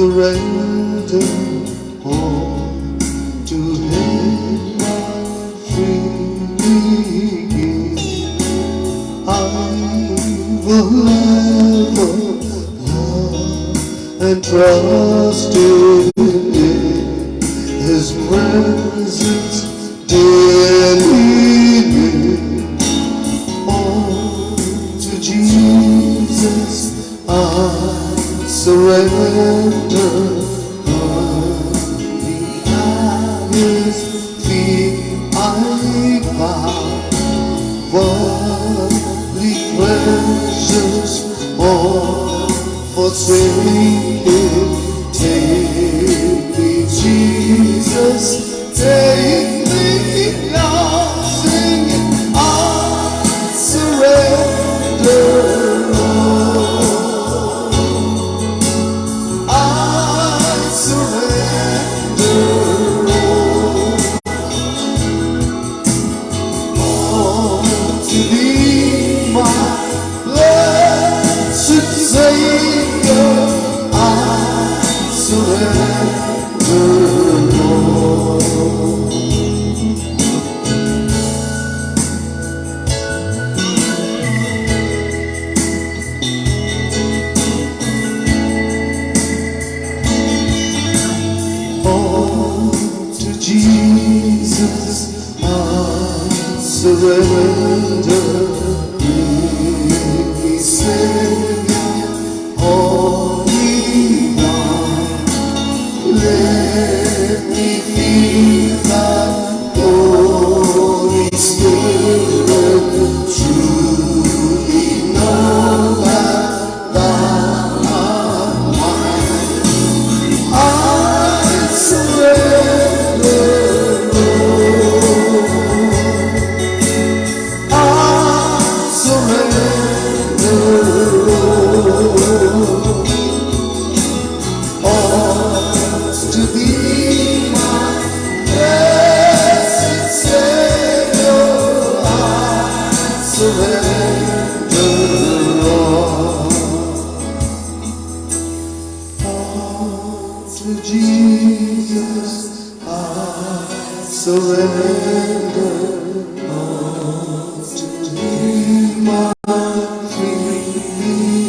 surrender all to Him I freely give. I will ever love and trust in His presence daily. All to Jesus I surrender. At His feet I bow. Worldly pleasures all forsaken. Take me, Jesus, take me now. Singing, I surrender all. I surrender all to Thee, my blessed Savior. I surrender all. All to Jesus I surrender. He Savior, Holy One, let me feel Thy Holy Spirit. Truly know that Thou art mine. I surrender all. I surrender all to Thee, my blessed Savior. I surrender all to Jesus. I surrender all to Thee, my freely.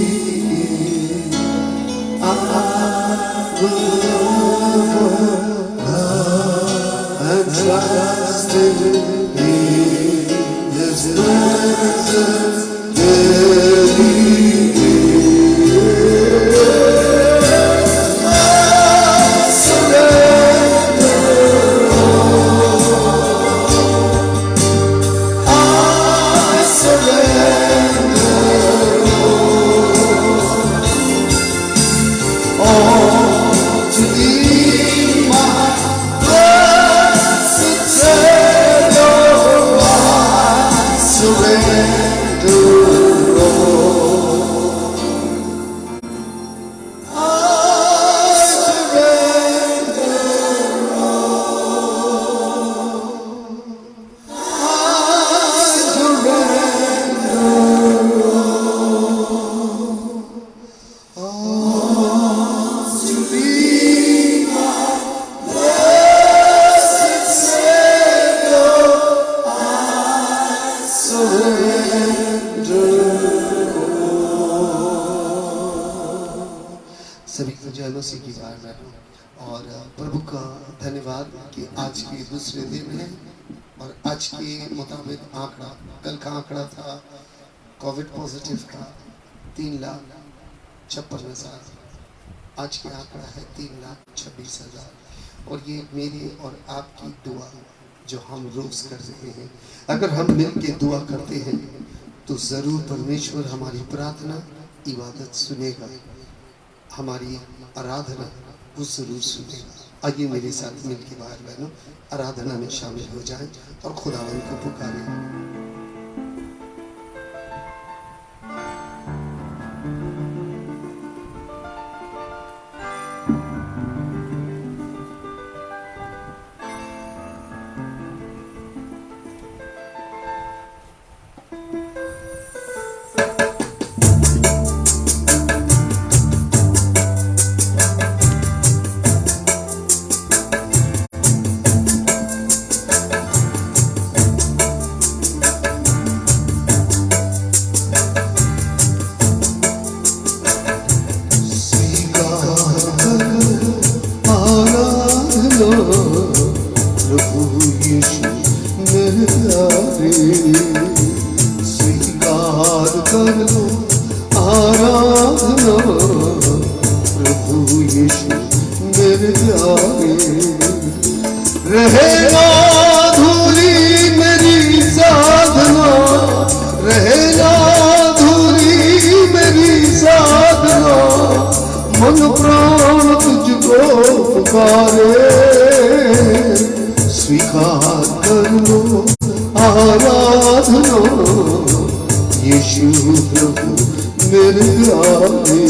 I will love and trust in His presence daily. I surrender all. I surrender all to Thee, my blessed Savior. I surrender all. I surrender all. I surrender all to Thee, my blessed Savior. I surrender all. सभी को जय मसीह की बात है और प्रभु का धन्यवाद कि आज के दूसरे दिन है और आज के मुताबिक आंकड़ा, कल का आंकड़ा था कोविड पॉजिटिव का 3,56,000। आज का आंकड़ा है 3,26,000। और ये मेरी और आपकी दुआ जो हम रोज कर रहे हैं, अगर हम मिल के दुआ करते हैं तो जरूर परमेश्वर हमारी प्रार्थना इबादत सुनेगा, हमारी आराधना वो जरूर सुनेगा। आइए मेरे साथ मिलकर भाई बहनों आराधना में शामिल हो जाएं और खुदावंद को पुकारें। यीशु मेरे प्यारे, स्वीकार कर लो आराधना प्रभु यीशु मेरे प्यारे। रहेगा अधूरी मेरी साधना, रहेगा अधूरी मेरी साधना, मन प्राण तुझको पुकारे, स्वीकार कर लो आराधना यीशु प्रभु मेरे प्यारे।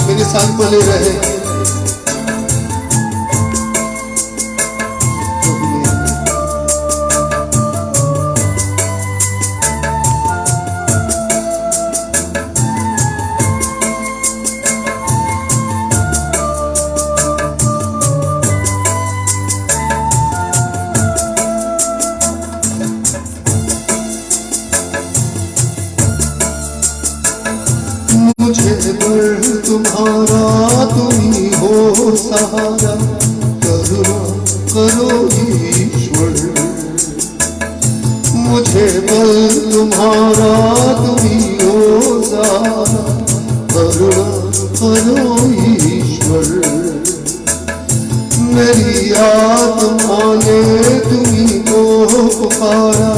मेरे साथ बोले रहे मुझे पर तुम्हारा तुम ही हो सहारा, करुणा करो ईश्वर। मुझे पर तुम्हारा तुम ही हो सहारा, करुणा करो ईश्वर। मेरी आत्मा ने तुम्ही को पुकारा,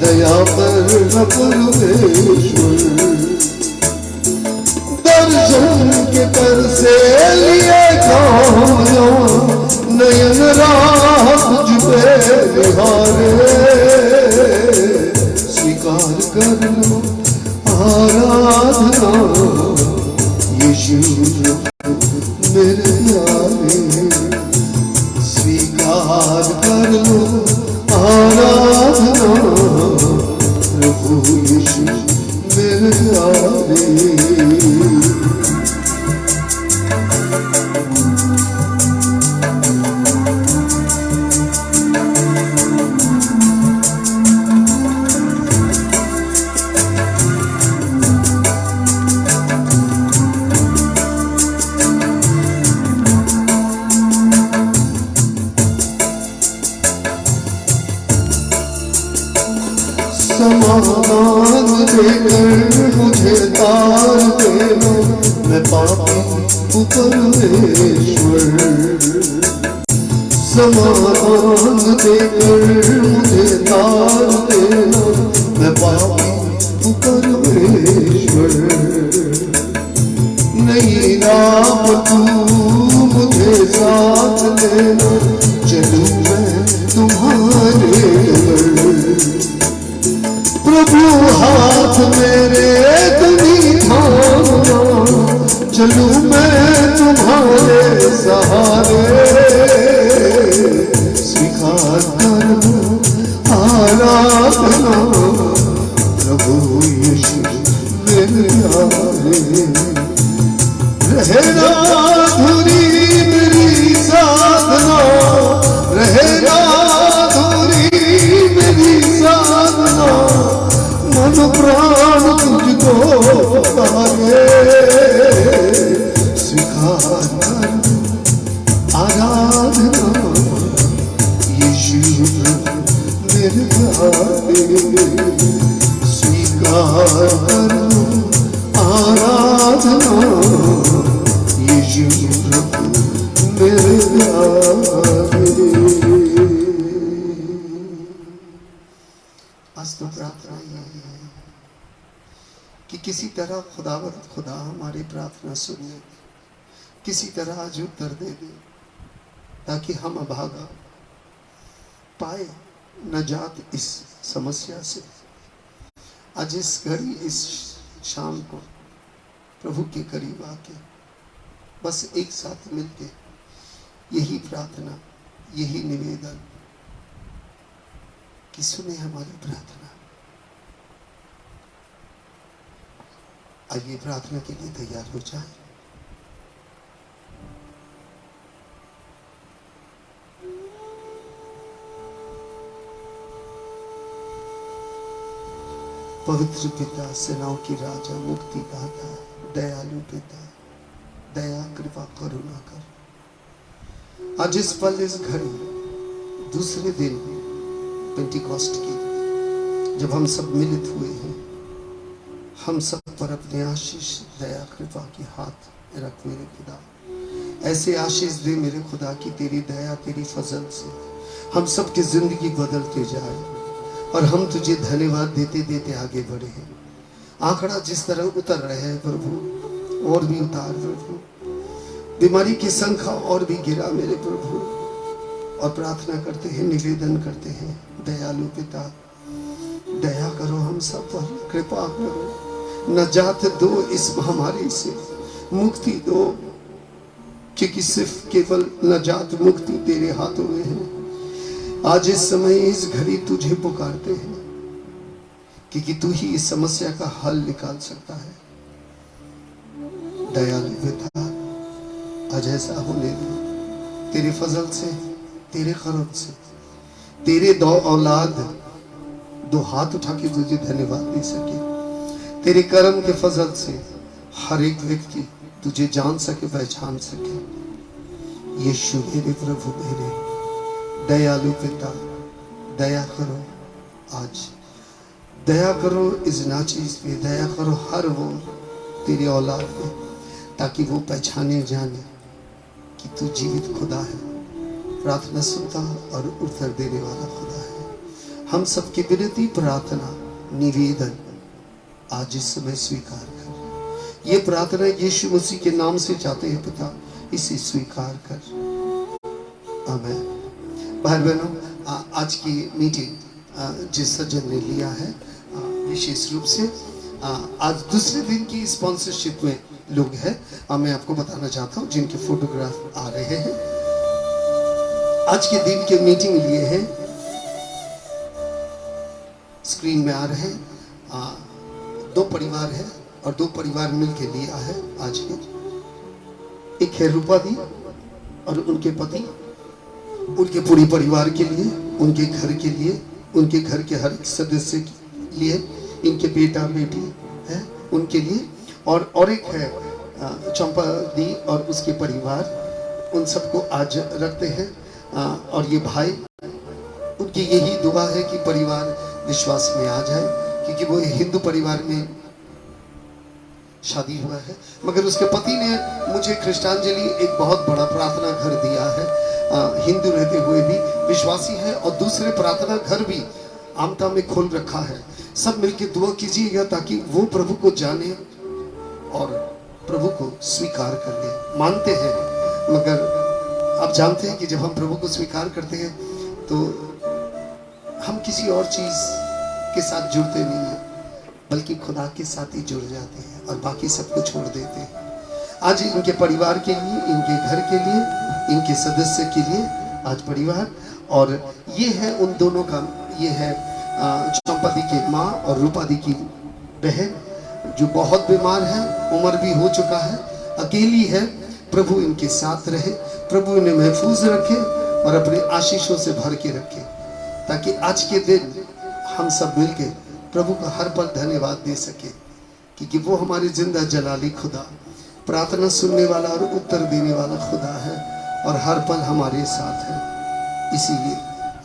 दया पर परमेश्वर। दर्शन के कर से लिए कामया, नयन राह तुझ पे बिहारे, स्वीकार कर लो आराधना यीशु मेरे प्यारे। स्वीकार कर लो आराधना प्रभु यीशु मेरे प्यारे। समाधान देकर मुझे तार देना, मैं पापी हूँ परमेश्वर। समाधान देकर मुझे तार देना, मैं पापी हूँ परमेश्वर। नहीं राम तू मुझे साथ लेना, चलूं मैं तुम्हारे घर। प्रभु हाथ मेरे तुम्ही थामना, चलूं मैं तुम्हारे सहारे, स्वीकार करो आराधना प्रभु यीशु मेरे प्यारे। रहेगा अधूरी मेरी साधना, रहेगा अधूरी मेरी साधना, मन प्राण तुझको पुकारे, स्वीकार कर आराधना यीशु मेरे प्यारे। स्वीकार कर आराधना यीशु मेरे प्यारे। आज तो प्रार्थना यही है कि किसी तरह खुदा हमारी प्रार्थना सुने, किसी तरह आज उत्तर दे दे, ताकि हम अभागा पाए नजात इस समस्या से। आज इस घड़ी इस शाम को प्रभु के करीब आके बस एक साथ मिलके यही प्रार्थना, यही निवेदन कि सुने हमारी प्रार्थना। आइए प्रार्थना के लिए तैयार हो जाए। पवित्र पिता, सेनाओं की राजा, मुक्ति दाता, दयालु पिता, दया कृपा करुणा कर। आज इस पल इस घड़ी दूसरे दिन पेंटिकॉस्ट की जब हम सब मिलित हुए हैं, हम सब पर अपने आशीष दया कृपा की हाथ रख मेरे खुदा। ऐसे आशीष दे मेरे खुदा की तेरी दया तेरी फजल से हम सब की जिंदगी बदलते जाए और हम तुझे धन्यवाद देते देते आगे बढ़े हैं। आंकड़ा जिस तरह उतर रहे हैं प्रभु, और भी उतार प्रभु। बीमारी की संख्या और भी गिरा मेरे प्रभु। और प्रार्थना करते हैं, निवेदन करते हैं, दयालु पिता दया करो हम सब पर, कृपा करो, नजात दो इस महामारी से, मुक्ति दो, क्योंकि सिर्फ केवल नजात मुक्ति तेरे हाथों में है। आज इस समय इस घड़ी तुझे पुकारते हैं, क्योंकि तू ही इस समस्या का हल निकाल सकता है। दयालु पिता आज ऐसा होने दे, तेरे फजल से, तेरे करम से, तेरे दो औलाद दो हाथ उठा के तुझे धन्यवाद दे सके। तेरे करम के फजल से हर एक व्यक्ति तुझे जान सके, पहचान सके। यीशु मेरे प्रभु मेरे दयालु पिता दया करो, आज दया करो इस नाचीज पे, दया करो हर वो तेरी औलाद पे, ताकि वो पहचाने जाने कि तू जीवित खुदा है, प्रार्थना सुनता और उत्तर देने वाला खुदा है। हम सबकी विनती प्रार्थना निवेदन आज इस समय स्वीकार कर। ये प्रार्थना यीशु मसीह के नाम से चाहते हैं पिता, इसे स्वीकार कर। आमीन। भाई बहनों, आज की मीटिंग जिस सज्जन ने लिया है विशेष रूप से आज दूसरे दिन की स्पॉन्सरशिप में लोग हैं, मैं आपको बताना चाहता हूँ जिनके फोटोग्राफ आ रहे हैं। आज के दिन के मीटिंग लिए हैं, स्क्रीन में आ रहे हैं। दो परिवार है और दो परिवार मिलके लिया है आज के। एक है रूपा दी और उनके पति, उनके पूरे परिवार के लिए, उनके घर के लिए, उनके घर के हर एक सदस्य के लिए, इनके बेटा बेटी है उनके लिए। और एक है चंपा दी और उसके परिवार, उन सबको आज रखते हैं। और ये भाई, उनकी यही दुआ है कि परिवार विश्वास में आ जाए, क्योंकि वो हिंदू परिवार में शादी हुआ है, मगर उसके पति ने मुझे कृष्णांजलि एक बहुत बड़ा प्रार्थना घर दिया है। हिंदू रहते हुए भी विश्वासी है, और दूसरे प्रार्थना घर भी आमता में खोल रखा है। सब मिलके दुआ कीजिएगा ताकि वो प्रभु को जाने और प्रभु को स्वीकार कर ले। मानते हैं, मगर आप जानते हैं कि जब हम प्रभु को स्वीकार करते हैं तो हम किसी और चीज के साथ जुड़ते नहीं हैं, बल्कि खुदा के साथ ही जुड़ जाते हैं और बाकी सबको छोड़ देते हैं। आज इनके परिवार के लिए, इनके घर के लिए, इनके सदस्य के लिए आज परिवार, और ये है उन दोनों का, ये है चंपादी की माँ और रूपादी की बहन, जो बहुत बीमार है, उम्र भी हो चुका है, अकेली है। प्रभु इनके साथ रहे, प्रभु इन्हें महफूज रखे और अपने आशीषों से भर के रखे, ताकि आज के दिन हम सब मिलके प्रभु का हर पल धन्यवाद दे सके, क्योंकि वो हमारे जिंदा जलाली खुदा, प्रार्थना सुनने वाला और उत्तर देने वाला खुदा है और हर पल हमारे साथ है। इसीलिए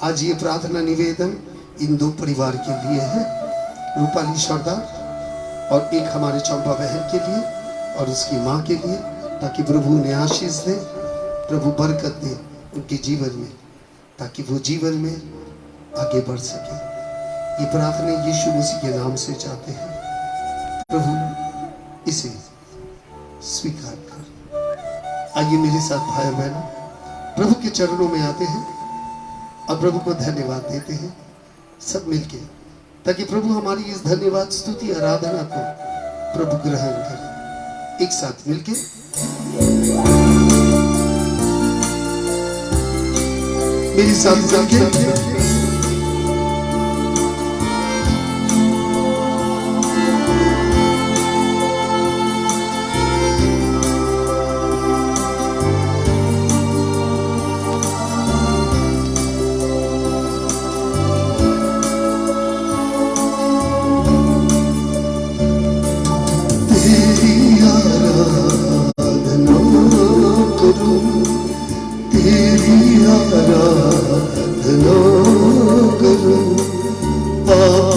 आज ये प्रार्थना निवेदन इन दो परिवार के लिए है, रूपाली सरदार और एक हमारे चंपा बहन के लिए और उसकी माँ के लिए, ताकि प्रभु उन्हें आशीष दे, प्रभु बरकत दे उनके जीवन में, ताकि वो जीवन में आगे बढ़ सके। ये प्रार्थना यीशु मसीह के नाम से चाहते हैं। प्रभु इसे स्वीकार कर। आइए मेरे साथ भाई बहन प्रभु के चरणों में आते हैं और प्रभु को धन्यवाद देते हैं सब मिलके, ताकि प्रभु हमारी इस धन्यवाद स्तुति आराधना को प्रभु ग्रहण करे। एक साथ मिलके मेरे साथ मिलके पाप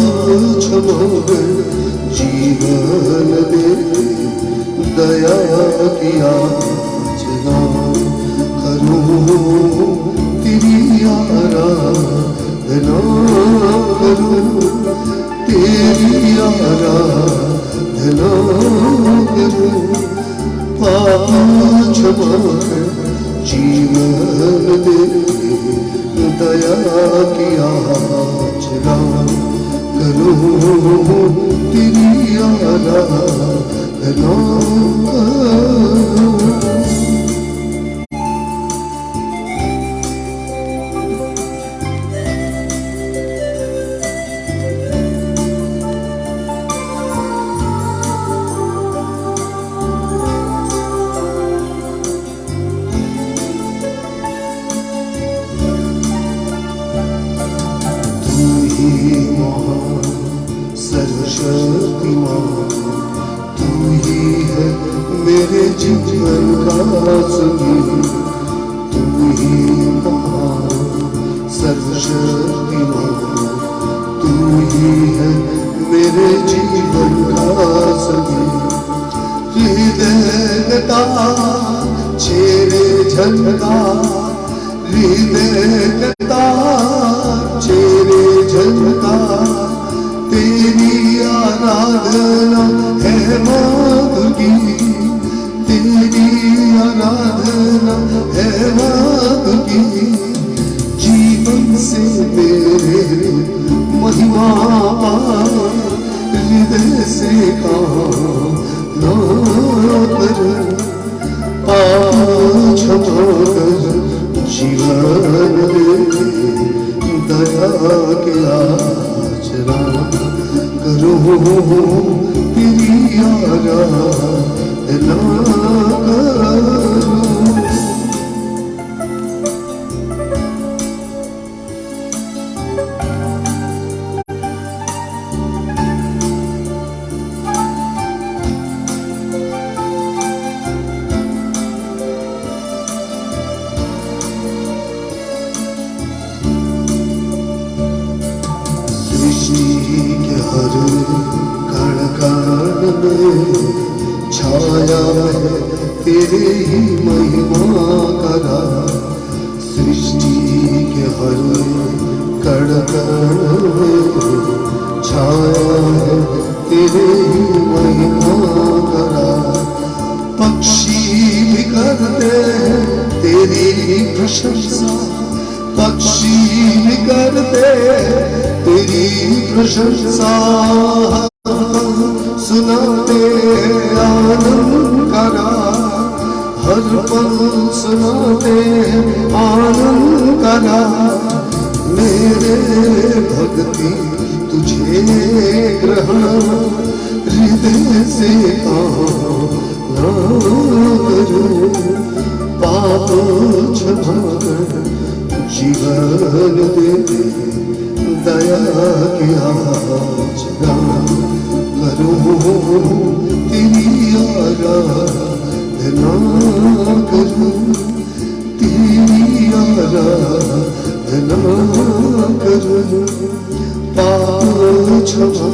क्षमा कर जीवन दे दया किया जगा करूं तेरी आराधना करूं तेरी आराधना करूं पाप क्षमा कर जीवन दे दया किया जगा करूं तेरी आराधना सर्वशक्तिमान तू ही है मेरे जीवन का संगीत तू ही महान सर्वशक्तिमान तू ही है मेरे जीवन का संगीत हृदय का चेरे झलका हृदय का चेरे झलका तेरी आराधना है माधुरी तेरी आराधना है माधुरी जीवन से मेरे महिमा हृदय से गाना कर पाप क्षमा कर जीवन दे दया के आचरा करूं तेरी आराधना करूं के हर कण कण में छाया है तेरे ही महिमा करा सृष्टि के हर कण कण में छाया है तेरे ही महिमा करा पक्षी भी करते हैं तेरी प्रशंसा पक्षी भी करते तेरी प्रशंसा सुनाते आनंद करा हर पल सुनाते आनंद करा मेरे भक्ति तुझे ग्रहण हृदय से करूं पाप क्षमा कर जीवन दे दया किया जगा करूं तेरी आराधना करूं तेरी आराधना करूं पाप क्षमा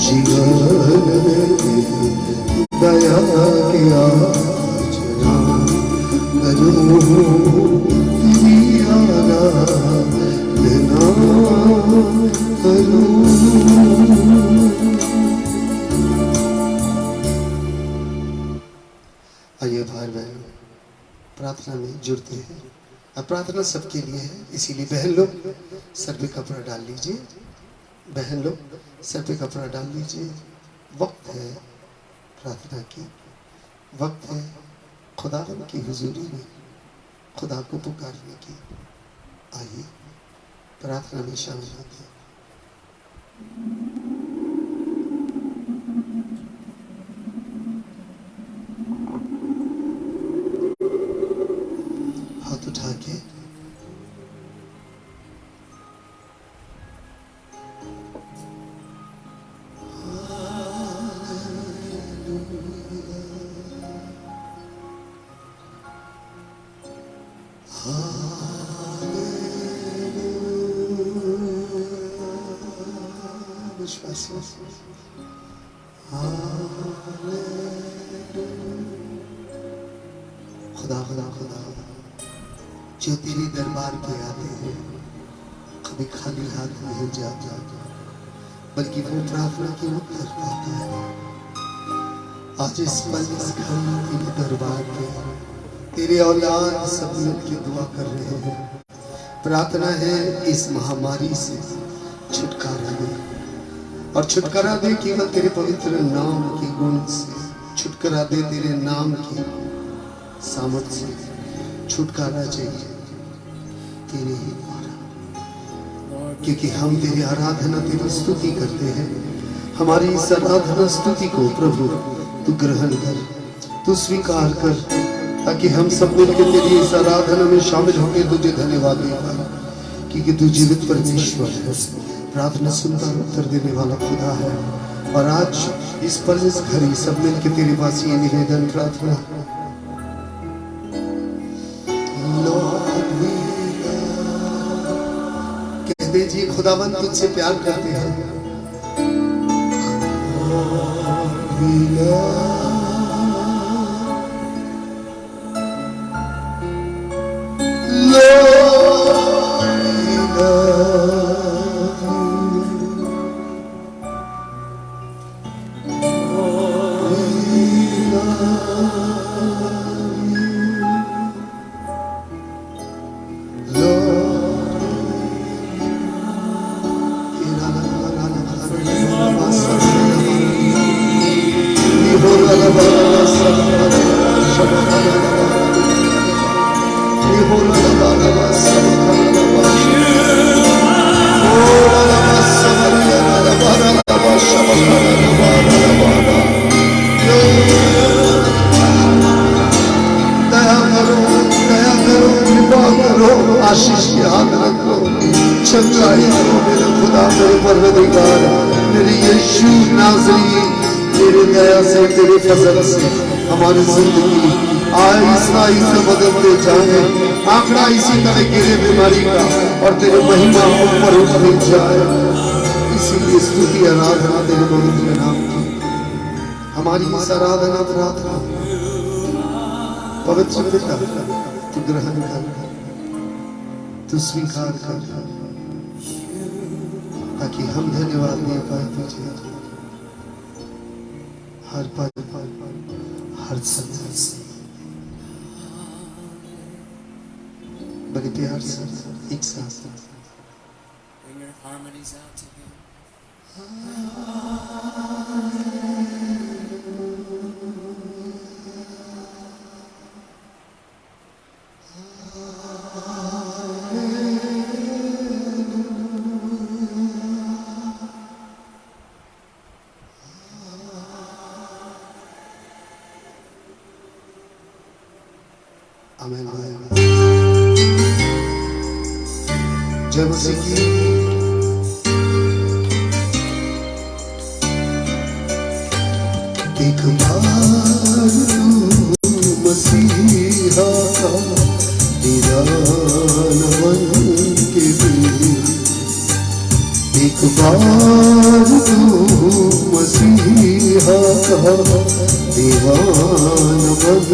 जीवन दे दया किया जगा करूं तेरी आराधना करूं। आइए भाई बहन प्रार्थना में जुड़ते हैं। अब प्रार्थना सबके लिए है, इसीलिए बहन लोग सर पे कपड़ा डाल लीजिए। बहन लोग सर पे कपड़ा डाल लीजिए। वक्त है प्रार्थना की, वक्त है खुदा की हुजूरी में खुदा को पुकारने की। आइए प्रार्थना में शामिल होते हैं। हाथ उठा के विश्वास खुदा खुदा खुदा जो तेरे दरबार पे आते हैं कभी खाली हाथ नहीं जाता, बल्कि वो प्रार्थना की उत्तर पाता है। आज इस पल इस घर तेरे दरबार पे तेरे औलाद सब मिलकर दुआ कर रहे हैं। प्रार्थना है इस महामारी से छुटकारा दे, और छुटकारा दे केवल तेरे पवित्र नाम के गुण से, छुटकारा दे तेरे नाम की सामर्थ्य से, छुटकारा चाहिए तेरे ही द्वारा, क्योंकि हम तेरी आराधना तेरी स्तुति करते हैं। हमारी इस आराधना स्तुति को प्रभु तू ग्रहण कर, तू स्वीकार कर, ताकि हम सब मिलकर तेरी इस आराधना में शामिल होकर तुझे धन्यवाद दे पाए, क्योंकि तू जीवित परमेश्वर है, प्रार्थना सुनता उत्तर देने वाला खुदा है। और आज इस पल इस घड़ी सब मिलकर तेरे पास ये निवेदन प्रार्थना, कह दीजिए खुदावंद तुझसे प्यार करते हैं। आशीष के हाथ रखो, चंगाई करो मेरे खुदा, मेरे परवरदिगार, मेरे यीशु नाज़री, तेरे दया से तेरे फजल से हमारी जिंदगी आहिस्ता आहिस्ता बदलते जाए। आंकड़ा इसी तरह गिरे बीमारी का और तेरे महिमा ऊपर उठते जाए। इसीलिए स्तुति आराधना तेरे पवित्र नाम की, हमारी इस आराधना प्रार्थना पवित्र पिता तू ग्रहण कर, तू स्वीकार कर, ताकि हम धन्यवाद दे पाए तुझे हर पल हर समय से। बड़े प्यार से एक साथ Bring your harmonies out to him. आमीन। जय मसीह की एक बार तू मसीहा तेरा नमन के भी, एक बार तू मसीहा दीवान बन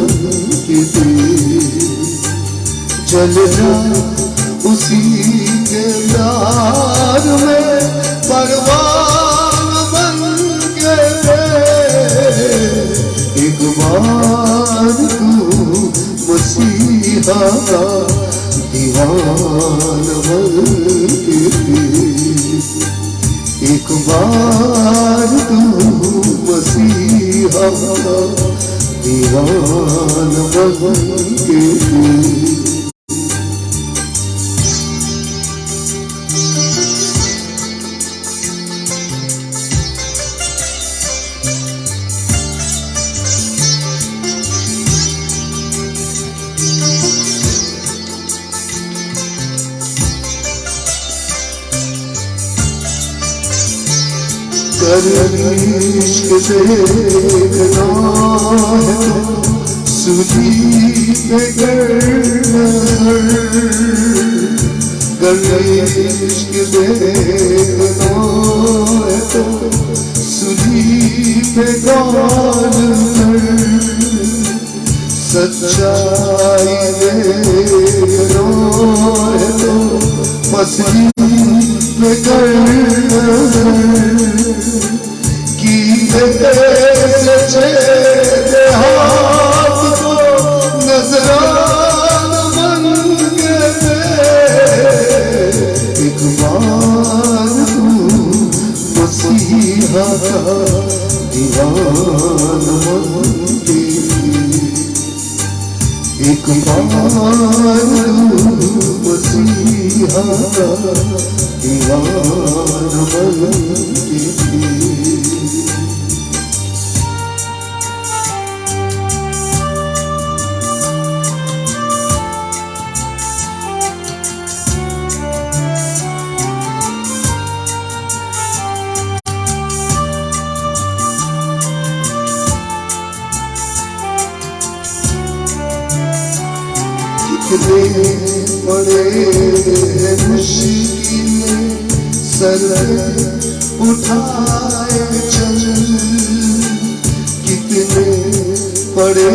के भी, जलना उसी के प्यार में परवान बन के दे। एक बार तू मसीहा दीवान बन के दे, एक बार तू मसीहा दीवान बन के दे। इश्क देखना है सूझी गर इश्क देखना है तो मसीहा का दीवाना बनके एक बार मसीहा का दीवाना बनके कितने बड़े मुश्किलें सर उठाए चल, कितने बड़े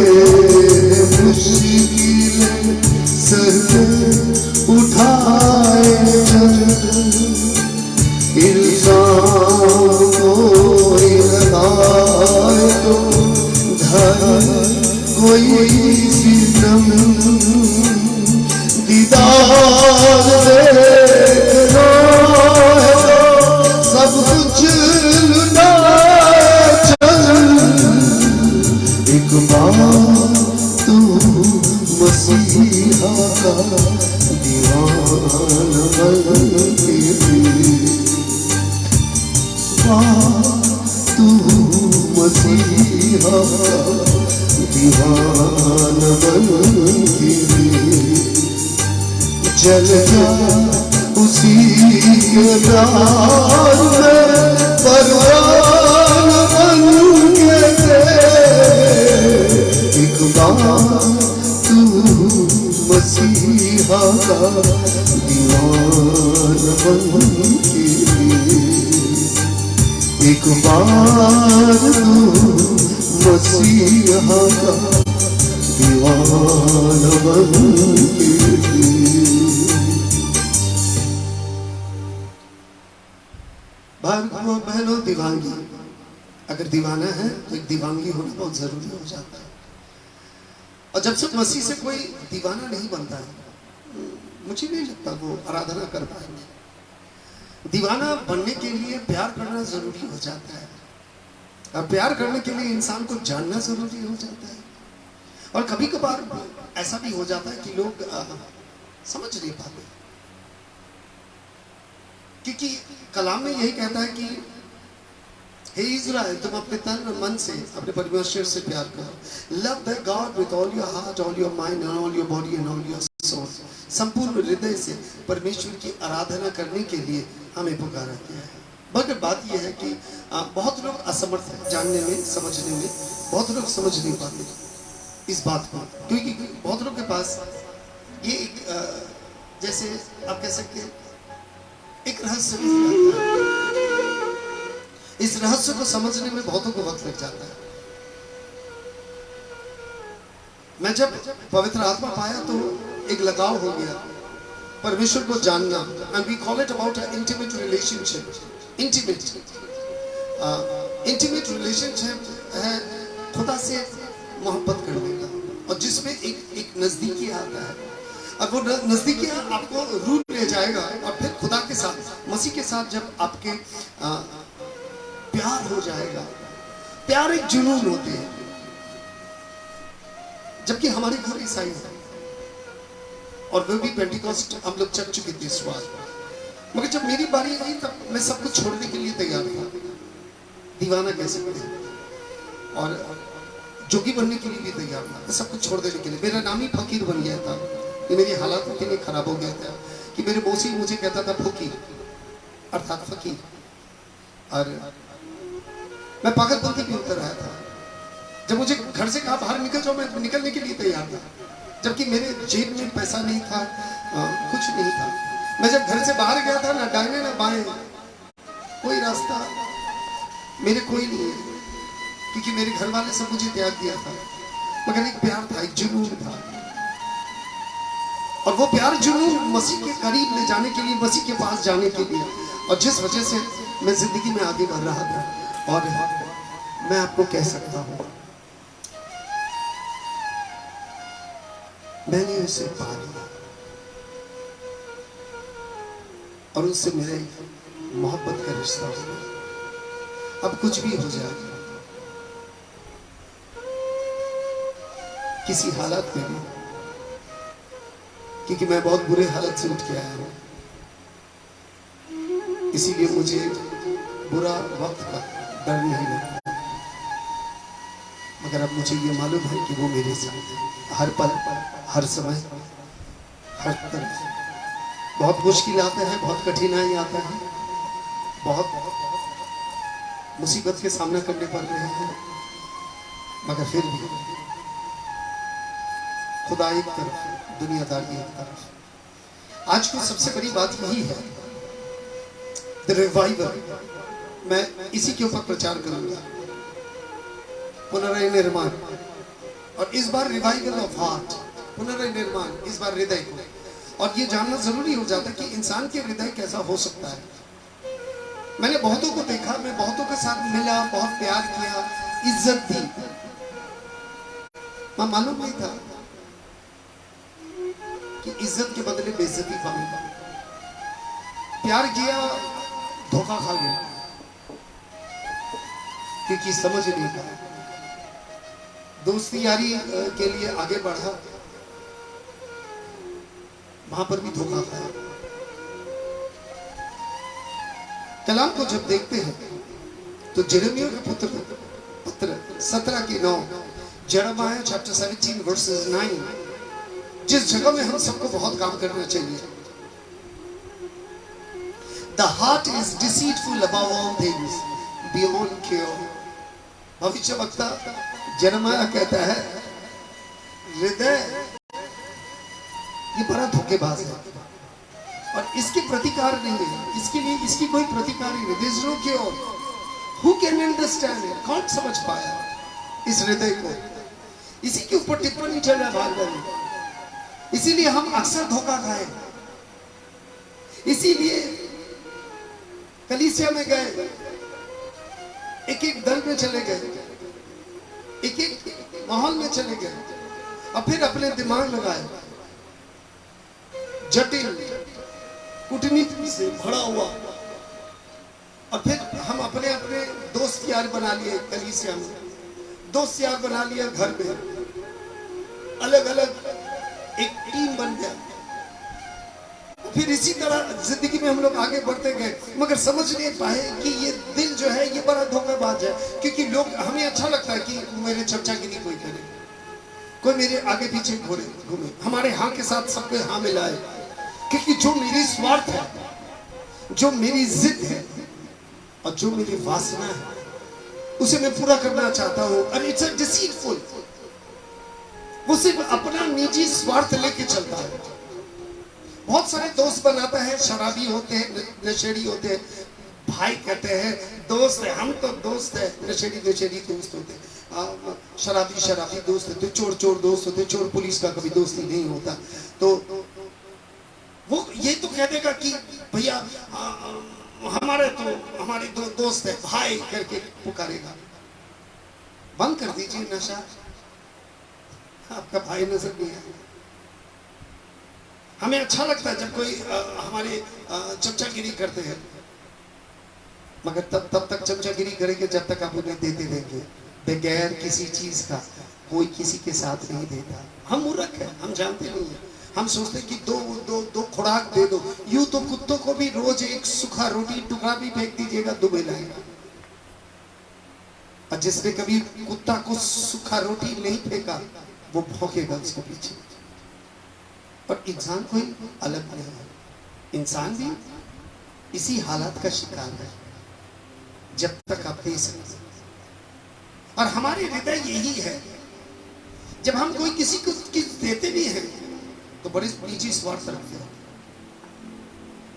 मुश्किलें सर उठाए चल, इल्जाम कोई लगाए तो धन कोई सितम, दीदार देखना है तो सब कुछ लुटा चल, एक बार तू मसीहा का दीवाना बनके, तू मसीहा का दीवाना बनके चल जा उसी के प्यार में परवान बनके एक बार तू मसीहा का दीवाना बनके, एक बार तू मसीहा का दीवाना बनके। बहनों, दीवानगी, अगर दीवाना है तो एक दीवानगी होना बहुत जरूरी हो जाता है। और जब से मसीह से कोई दीवाना नहीं बनता है, मुझे नहीं लगता वो आराधना कर पाएंगे। दीवाना बनने के लिए प्यार करना जरूरी हो जाता है, और प्यार करने के लिए इंसान को जानना जरूरी हो जाता है। और कभी कभार ऐसा भी हो जाता है कि लोग समझ नहीं पाते, क्योंकि कलाम में यही कहता है कि हे इज़राइल, तुम अपने तन और मन से अपने परमेश्वर से प्यार करो। Love the God with all your heart, all your mind and all your body and all your soul. संपूर्ण हृदय से परमेश्वर की आराधना करने के लिए हमें पुकारा गया है। मगर बात यह है कि बहुत लोग असमर्थ हैं जानने में, समझने में। बहुत लोग समझ नहीं पाते इस बात को, क्योंकि बहुत लोग के पास ये एक जैसे आप कह सकते हैं एक रहस्य रहता है। इस रहस्य को समझने में बहुतों को वक्त लग जाता है। मैं जब पवित्र आत्मा पाया तो एक लगाव हो गया परमेश्वर को जानना, and we call it about intimate relationship. Intimate relationship है खुदा से मोहब्बत करने का, और जिसमें एक नजदीकी आता है, और वो नजदीकी आपको रूट ले जाएगा, और फिर खुदा के साथ, मसीह के साथ जब आपके प्यार हो जाएगा। प्यार एक जुनून होते हैं, जबकि हमारे घर ईसाई है और वो भी पेंटिकॉस्ट हम लोग चल चुके थे इस बार। मगर जब मेरी बारी आई तब मैं सब कुछ छोड़ने के लिए तैयार था, दीवाना कह सकते हैं, और जोगी बनने के लिए भी तैयार था, मैं सब कुछ छोड़ देने के लिए। मेरा नाम ही फकीर बन गया था, कि मेरी हालात इतनी खराब हो गया था कि मेरे मौसी मुझे कहता था फकीर, अर्थात फकीर, और मैं पागलपंती भी उतर आया था। जब मुझे घर से कहा बाहर निकल जाओ, मैं निकलने के लिए तैयार था, जबकि मेरे जेब में पैसा नहीं था, कुछ नहीं था। मैं जब घर से बाहर गया था, ना दाहिने ना बाएं कोई रास्ता मेरे कोई नहीं है, क्योंकि मेरे घर वाले सब मुझे त्याग दिया था। मगर एक प्यार था, एक जुनून था, और वो प्यार जुनून मसीह के करीब ले जाने के लिए, मसीह के पास जाने के लिए, और जिस वजह से मैं जिंदगी में आगे बढ़ रहा था। और मैं आपको कह सकता हूं, मैंने उसे पा लिया, और उससे मेरे मोहब्बत का रिश्ता हुआ। अब कुछ भी हो जाए, किसी हालत में भी, क्योंकि मैं बहुत बुरे हालत से उठ के आया हूं, इसीलिए मुझे बुरा वक्त का डर नहीं लगता। मगर अब मुझे ये मालूम है कि वो मेरे साथ हर पल, हर समय, हर तरफ। बहुत मुश्किल आता है, बहुत कठिनाई आता है, बहुत मुसीबत के सामना करने पड़ रहे हैं, मगर फिर भी खुदा एक तरफ, दुनियादारी एक तरफ। आज की सबसे बड़ी बात यही है, द रिवाइवल। मैं इसी के ऊपर प्रचार करूंगा, पुनर्निर्माण। और इस बार रिवाइवल ऑफ हार्ट, पुनर्निर्माण, इस बार हृदय को। और ये जानना जरूरी हो जाता है कि इंसान के हृदय कैसा हो सकता है। मैंने बहुतों को देखा, मैं बहुतों के साथ मिला, बहुत प्यार किया, इज्जत दी, मैं मालूम नहीं था कि इज्जत के बदले बेइज्जती पाऊंगा। प्यार किया, धोखा खा गया, क्योंकि समझ नहीं पाया। दोस्ती यारी के लिए आगे बढ़ा, वहां पर भी धोखा खाया। कलाम को जब देखते हैं तो यिर्मयाह के पत्र 17:9, यिर्मयाह चैप्टर 17 वर्सेस 9, जिस जगह में हम सबको बहुत काम करना चाहिए। The heart is deceitful above all things, beyond cure. भविष्यवक्ता यिर्मयाह कहता है, हृदय ये बड़ा धोखेबाज है और इसके प्रतिकार नहीं है, इसके लिए इसकी कोई प्रतिकार नहीं। There is no cure. Who can understand it? कौन समझ पाया इस हृदय को? इसी के ऊपर टिप्पणी चला भागवत में। इसीलिए हम अक्सर धोखा खाए। इसीलिए कलीसिया में गए, एक एक दल में चले गए, एक एक माहौल में चले गए, और फिर अपने दिमाग लगाए, जटिल कूटनीति से भरा हुआ, और फिर हम अपने अपने दोस्त यार बना लिए कलीसिया में, दोस्त यार बना लिया घर में, अलग अलग एक टीम बन गया। फिर इसी तरह जिंदगी में हम लोग आगे बढ़ते गए, मगर समझ नहीं पाए कि ये दिल जो है ये बड़ा धोखेबाज है। क्योंकि लोग, हमें अच्छा लगता है कि मेरे चर्चागिरी कोई करे, कोई मेरे आगे पीछे घूमे, हमारे हाँ के साथ सबको हाँ मिलाए, क्योंकि जो मेरी स्वार्थ है, जो मेरी जिद है और जो मेरी वासना है, उसे मैं पूरा करना चाहता हूं। और इट्स अ डिसीटफुल, वो सिर्फ अपना निजी स्वार्थ लेके चलता है। बहुत सारे दोस्त बनाता है, शराबी होते हैं, नशेड़ी होते हैं, भाई कहते हैं दोस्त है, हम तो दोस्त है, नशेड़ी दोस्त होते हैं, शराबी दोस्त होते, चोर दोस्त होते, चोर पुलिस का कभी दोस्ती नहीं होता। तो वो ये तो कह देगा कि भैया हमारे दो दोस्त है, भाई करके पुकारेगा। बंद कर दीजिए नशा, आपका भाई नजर नहीं है। हमें अच्छा लगता है जब कोई हमारे चमचागिरी करते हैं, मगर तब तक चमचागिरी करेंगे जब तक आप उन्हें देते रहेंगे। बगैर किसी चीज का कोई किसी के साथ नहीं देता। हम मूर्ख हैं, हम जानते नहीं हैं। हम सोचते हैं कि दो खुराक दे दो। यूं तो कुत्तों को भी रोज एक सूखा रोटी टुकड़ा भी फेंक दीजिएगा, दुबे लाएगा। और जिसने कभी कुत्ता को सूखा रोटी नहीं फेंका, वो भौंकेगा उसके पीछे। पर इंसान कोई अलग नहीं है, इंसान भी इसी हालत का शिकार है जब तक आप दे सकते। और हमारे हृदय यही है, जब हम कोई किसी को देते भी हैं तो बड़े निजी स्वार्थ रखते हैं,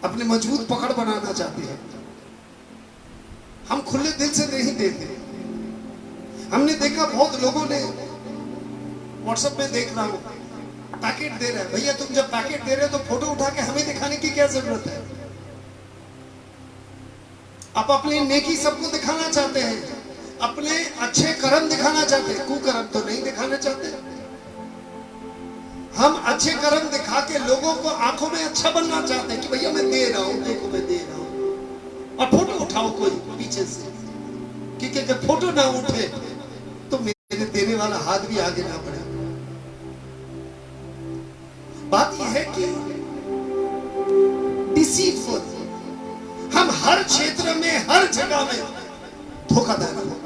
अपने मजबूत पकड़ बनाना चाहते हैं। हम खुले दिल से नहीं देते। हमने देखा बहुत लोगों ने, व्हाट्सएप में देख रहा हूं, पैकेट दे रहे हैं। भैया तुम जब पैकेट दे रहे हो तो फोटो उठा के हमें दिखाने की क्या जरूरत है? आप अपनी नेकी सबको दिखाना चाहते हैं, अपने अच्छे कर्म दिखाना चाहते हैं, कुकर्म तो नहीं दिखाना चाहते। हम अच्छे कर्म दिखा के लोगों को आंखों में अच्छा बनना चाहते हैं कि भैया मैं दे रहा हूं, देखो मैं दे रहा हूं, और फोटो उठाओ कोई पीछे से। क्योंकि अगर फोटो ना उठे तो मेरे देने वाला हाथ भी आगे ना बढ़े। बात यह है कि डिसीटफुल, हम हर क्षेत्र में, हर जगह में धोखाधड़ी हो,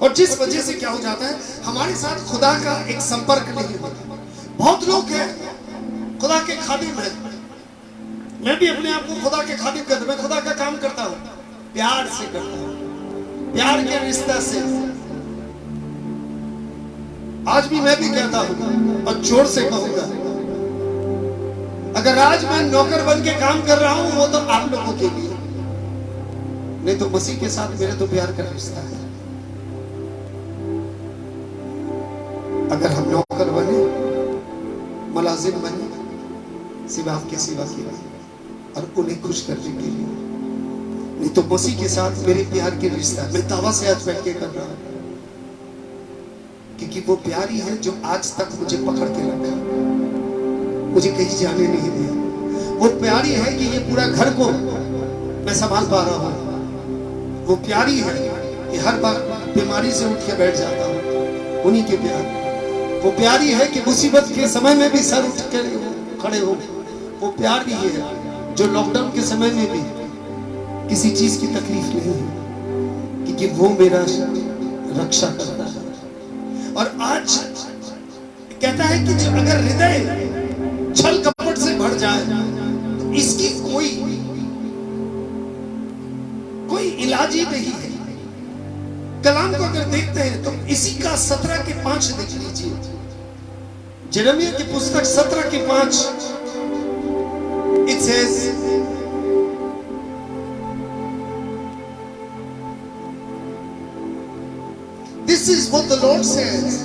और जिस वजह से क्या हो जाता है, हमारे साथ खुदा का एक संपर्क नहीं होता। बहुत लोग हैं खुदा के खादिम हैं, मैं भी अपने आप को खुदा के खादिम करता हूं, मैं खुदा का काम करता हूं, प्यार से करता हूं, प्यार के रिश्ता से। आज भी मैं भी कहता हूं और जोर से कहूंगा, अगर आज मैं नौकर बन के काम कर रहा हूं वो तो आप लोगों के लिए, नहीं तो मसीह के साथ मेरे तो प्यार का रिश्ता है। अगर हम नौकर बने, मुलाजिम बने, सिर्फ आपकी सेवा की और उन्हें खुश करने के लिए, नहीं तो मसीह के साथ मेरे प्यार के रिश्ता मैं दावा से आज बैठ के कर रहा हूं, क्योंकि वो प्यार ही है जो आज तक मुझे पकड़ के रखा, मुझे कहीं जाने नहीं दिया। वो प्यार ही है कि ये पूरा घर को मैं संभाल पा रहा हूं। वो प्यार ही है कि हर बार बीमारी से उठ के बैठ जाता हूं, उन्हीं के प्यार। वो प्यार ही है कि मुसीबत के समय में भी सर उठ कर खड़े हो। वो प्यार ही है जो लॉकडाउन के समय में भी किसी चीज की तकलीफ नहीं है, क्योंकि वो मेरा रक्षा करता है। और आज कहता है कि जो अगर हृदय छल कपट से भर जाए तो इसकी कोई इलाज ही नहीं है। कलाम को अगर देखते हैं तो इसी का 17 के 5 देख लीजिए, यिर्मयाह की पुस्तक 17 के 5। It says, this is what the Lord says,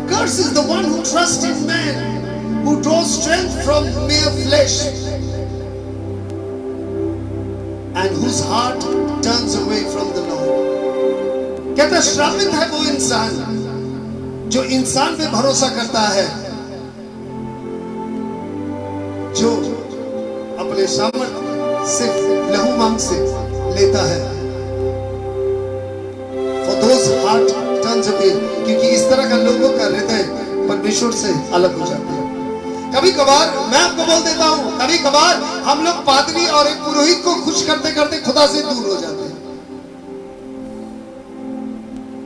cursed is the one who trusts in man, who draws strength from mere flesh, and whose heart turns away from the Lord. कहता श्रापित है वो इंसान जो इंसान पे भरोसा करता है, जो अपने सामर्थ्य सिर्फ लहू मांग से लेता है। For those heart turns away, क्योंकि इस तरह का लोगों का हृदय परमेश्वर से अलग हो जाता है। कभी कभार मैं आपको बोल देता हूं, कभी कभार हम लोग पादरी और एक पुरोहित को खुश करते करते खुदा से दूर हो जाते हैं।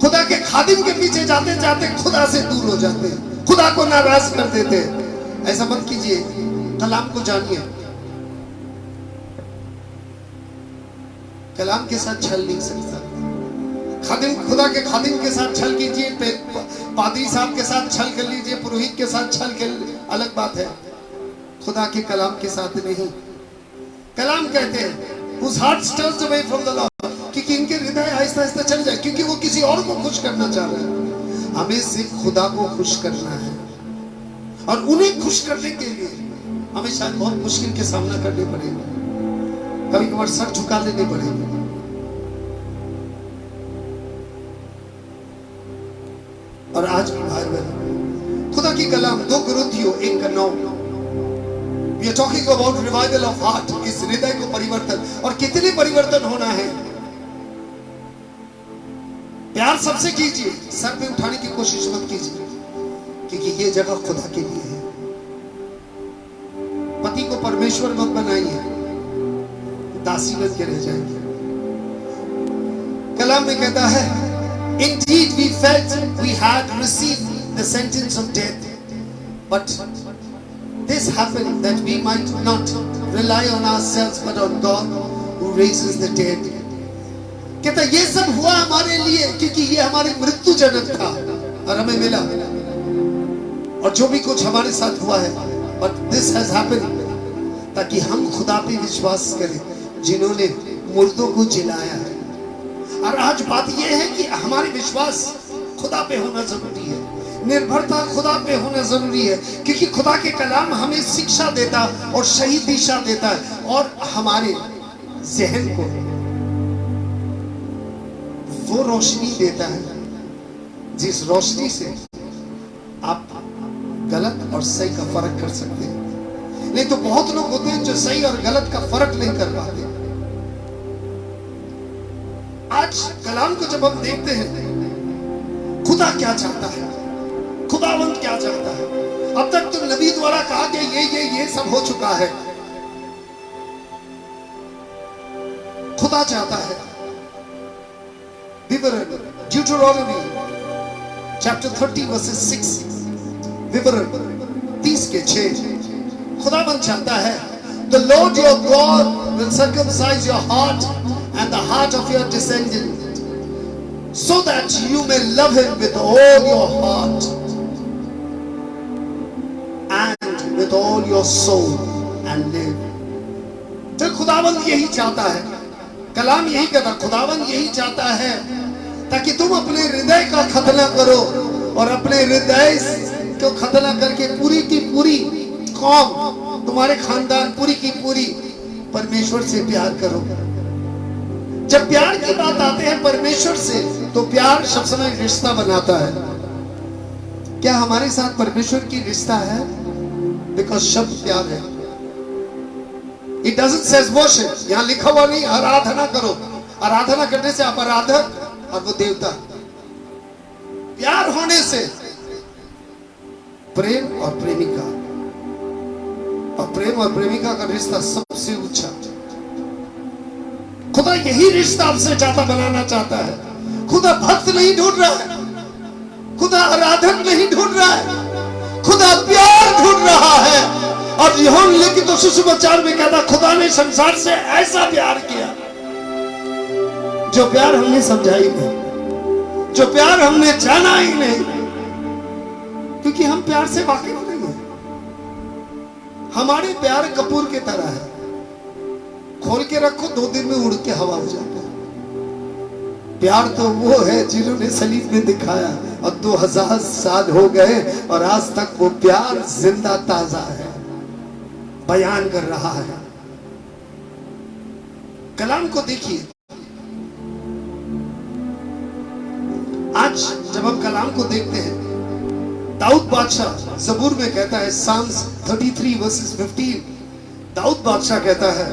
खुदा के खादिम के पीछे जाते जाते खुदा से दूर हो जाते हैं, खुदा को नाराज कर देते हैं। ऐसा मत कीजिए, कलाम को जानिए। कलाम के साथ छल नहीं सकता। खादिम, खुदा के खादिम के साथ छल कीजिए, पादरी साहब के साथ छल कर लीजिए, पुरोहित के साथ छल कर, अलग बात है। खुदा के कलाम के साथ नहीं। कलाम कहते हैं whose heart turns away from the Lord, क्योंकि इनके हृदय आहिस्ता आहिस्ता चल जाए, क्योंकि वो किसी और को खुश करना चाह रहे हैं। हमें सिर्फ खुदा को खुश करना है, और उन्हें खुश करने के लिए हमें शायद बहुत मुश्किल के सामना करने पड़ेगा, कभी कभार सर झुका लेने पड़ेगा। और आज भी भाई बहन, खुदा की कलाम 2 कुरिन्थियों 1:9, We are talking about revival of heart, इस हृदय को परिवर्तन। और कितने परिवर्तन होना है। प्यार सबसे कीजिए, सर पे उठाने की कोशिश मत कीजिए, क्योंकि ये जगह खुदा के लिए है। पति को परमेश्वर मत बनाइए, दासी बन के रह जाएंगे। कलाम में कहता है, Indeed we felt we had received the sentence of death, but this happened that we might not rely on ourselves but on God who raises the dead. कहता ये सब हुआ हमारे लिए, क्योंकि ये हमारी मृत्यु जनक था और हमें मिला, और जो भी कुछ हमारे साथ हुआ है, but this has happened ताकि हम खुदा पे विश्वास करें जिन्होंने मुर्दों को जिलाया है। और आज बात यह है कि हमारी विश्वास खुदा पे होना जरूरी है, निर्भरता खुदा पे होना जरूरी है, क्योंकि खुदा के कलाम हमें शिक्षा देता और सही दिशा देता है, और हमारे जहन को वो रोशनी देता है जिस रोशनी से आप गलत और सही का फर्क कर सकते हैं। नहीं तो बहुत लोग होते हैं जो सही और गलत का फर्क नहीं कर पाते। आज कलाम को जब हम देखते हैं, खुदा क्या चाहता है, खुदावंद क्या चाहता है। अब तक तो नबी द्वारा कहा गया ये सब हो चुका है। खुदा चाहता है विवरण। ड्यूटरोनॉमी चैप्टर 30 वर्सेस 6, विवरण 30 के 6। खुदावंद चाहता है, The Lord your God will circumcise your heart and the heart of your descendant, so that you may love him with all your heart and with all your soul and live. तो खुदावंद यही चाहता है, कलाम यही कहता, खुदावंद यही चाहता है ताकि तुम अपने हृदय का खतना करो और अपने हृदय को खतना करके पूरी की पूरी कौम, तुम्हारे खानदान, पूरी की पूरी परमेश्वर से प्यार करो। जब प्यार की बात आते हैं परमेश्वर से, तो प्यार सब समय रिश्ता बनाता है। क्या हमारे साथ परमेश्वर की रिश्ता है? बिकॉज शब्द प्यार है। It doesn't says worship, यहाँ लिखा हुआ नहीं आराधना करो। आराधना करने से आप आराधक और वो देवता। प्यार होने से प्रेम और प्रेमिका, और प्रेम और प्रेमिका का रिश्ता सबसे ऊंचा। खुदा यही रिश्ता आपसे चाहता, बनाना चाहता है। खुदा भक्त नहीं ढूंढ रहा है, खुदा आराधक नहीं ढूंढ रहा है, खुदा प्यार ढूंढ रहा है। और यूहन्ना लिखित तो सुसमाचार में कहता, खुदा ने संसार से ऐसा प्यार किया, जो प्यार हमने समझा ही नहीं, जो प्यार हमने जाना ही नहीं, क्योंकि हम प्यार से वाकिफ नहीं है। हमारे प्यार कपूर की तरह है, खोल के रखो 2 दिन में उड़ के हवा हो जाता है। प्यार तो वो है जिन्होंने सलीब में दिखाया और 2000 साल हो गए और आज तक वो प्यार जिंदा ताजा है, बयान कर रहा है। कलाम को देखिए, आज जब हम कलाम को देखते हैं, दाऊद बादशाह ज़बूर में कहता है, Psalms 33 verses 15, दाऊद बादशाह कहता है,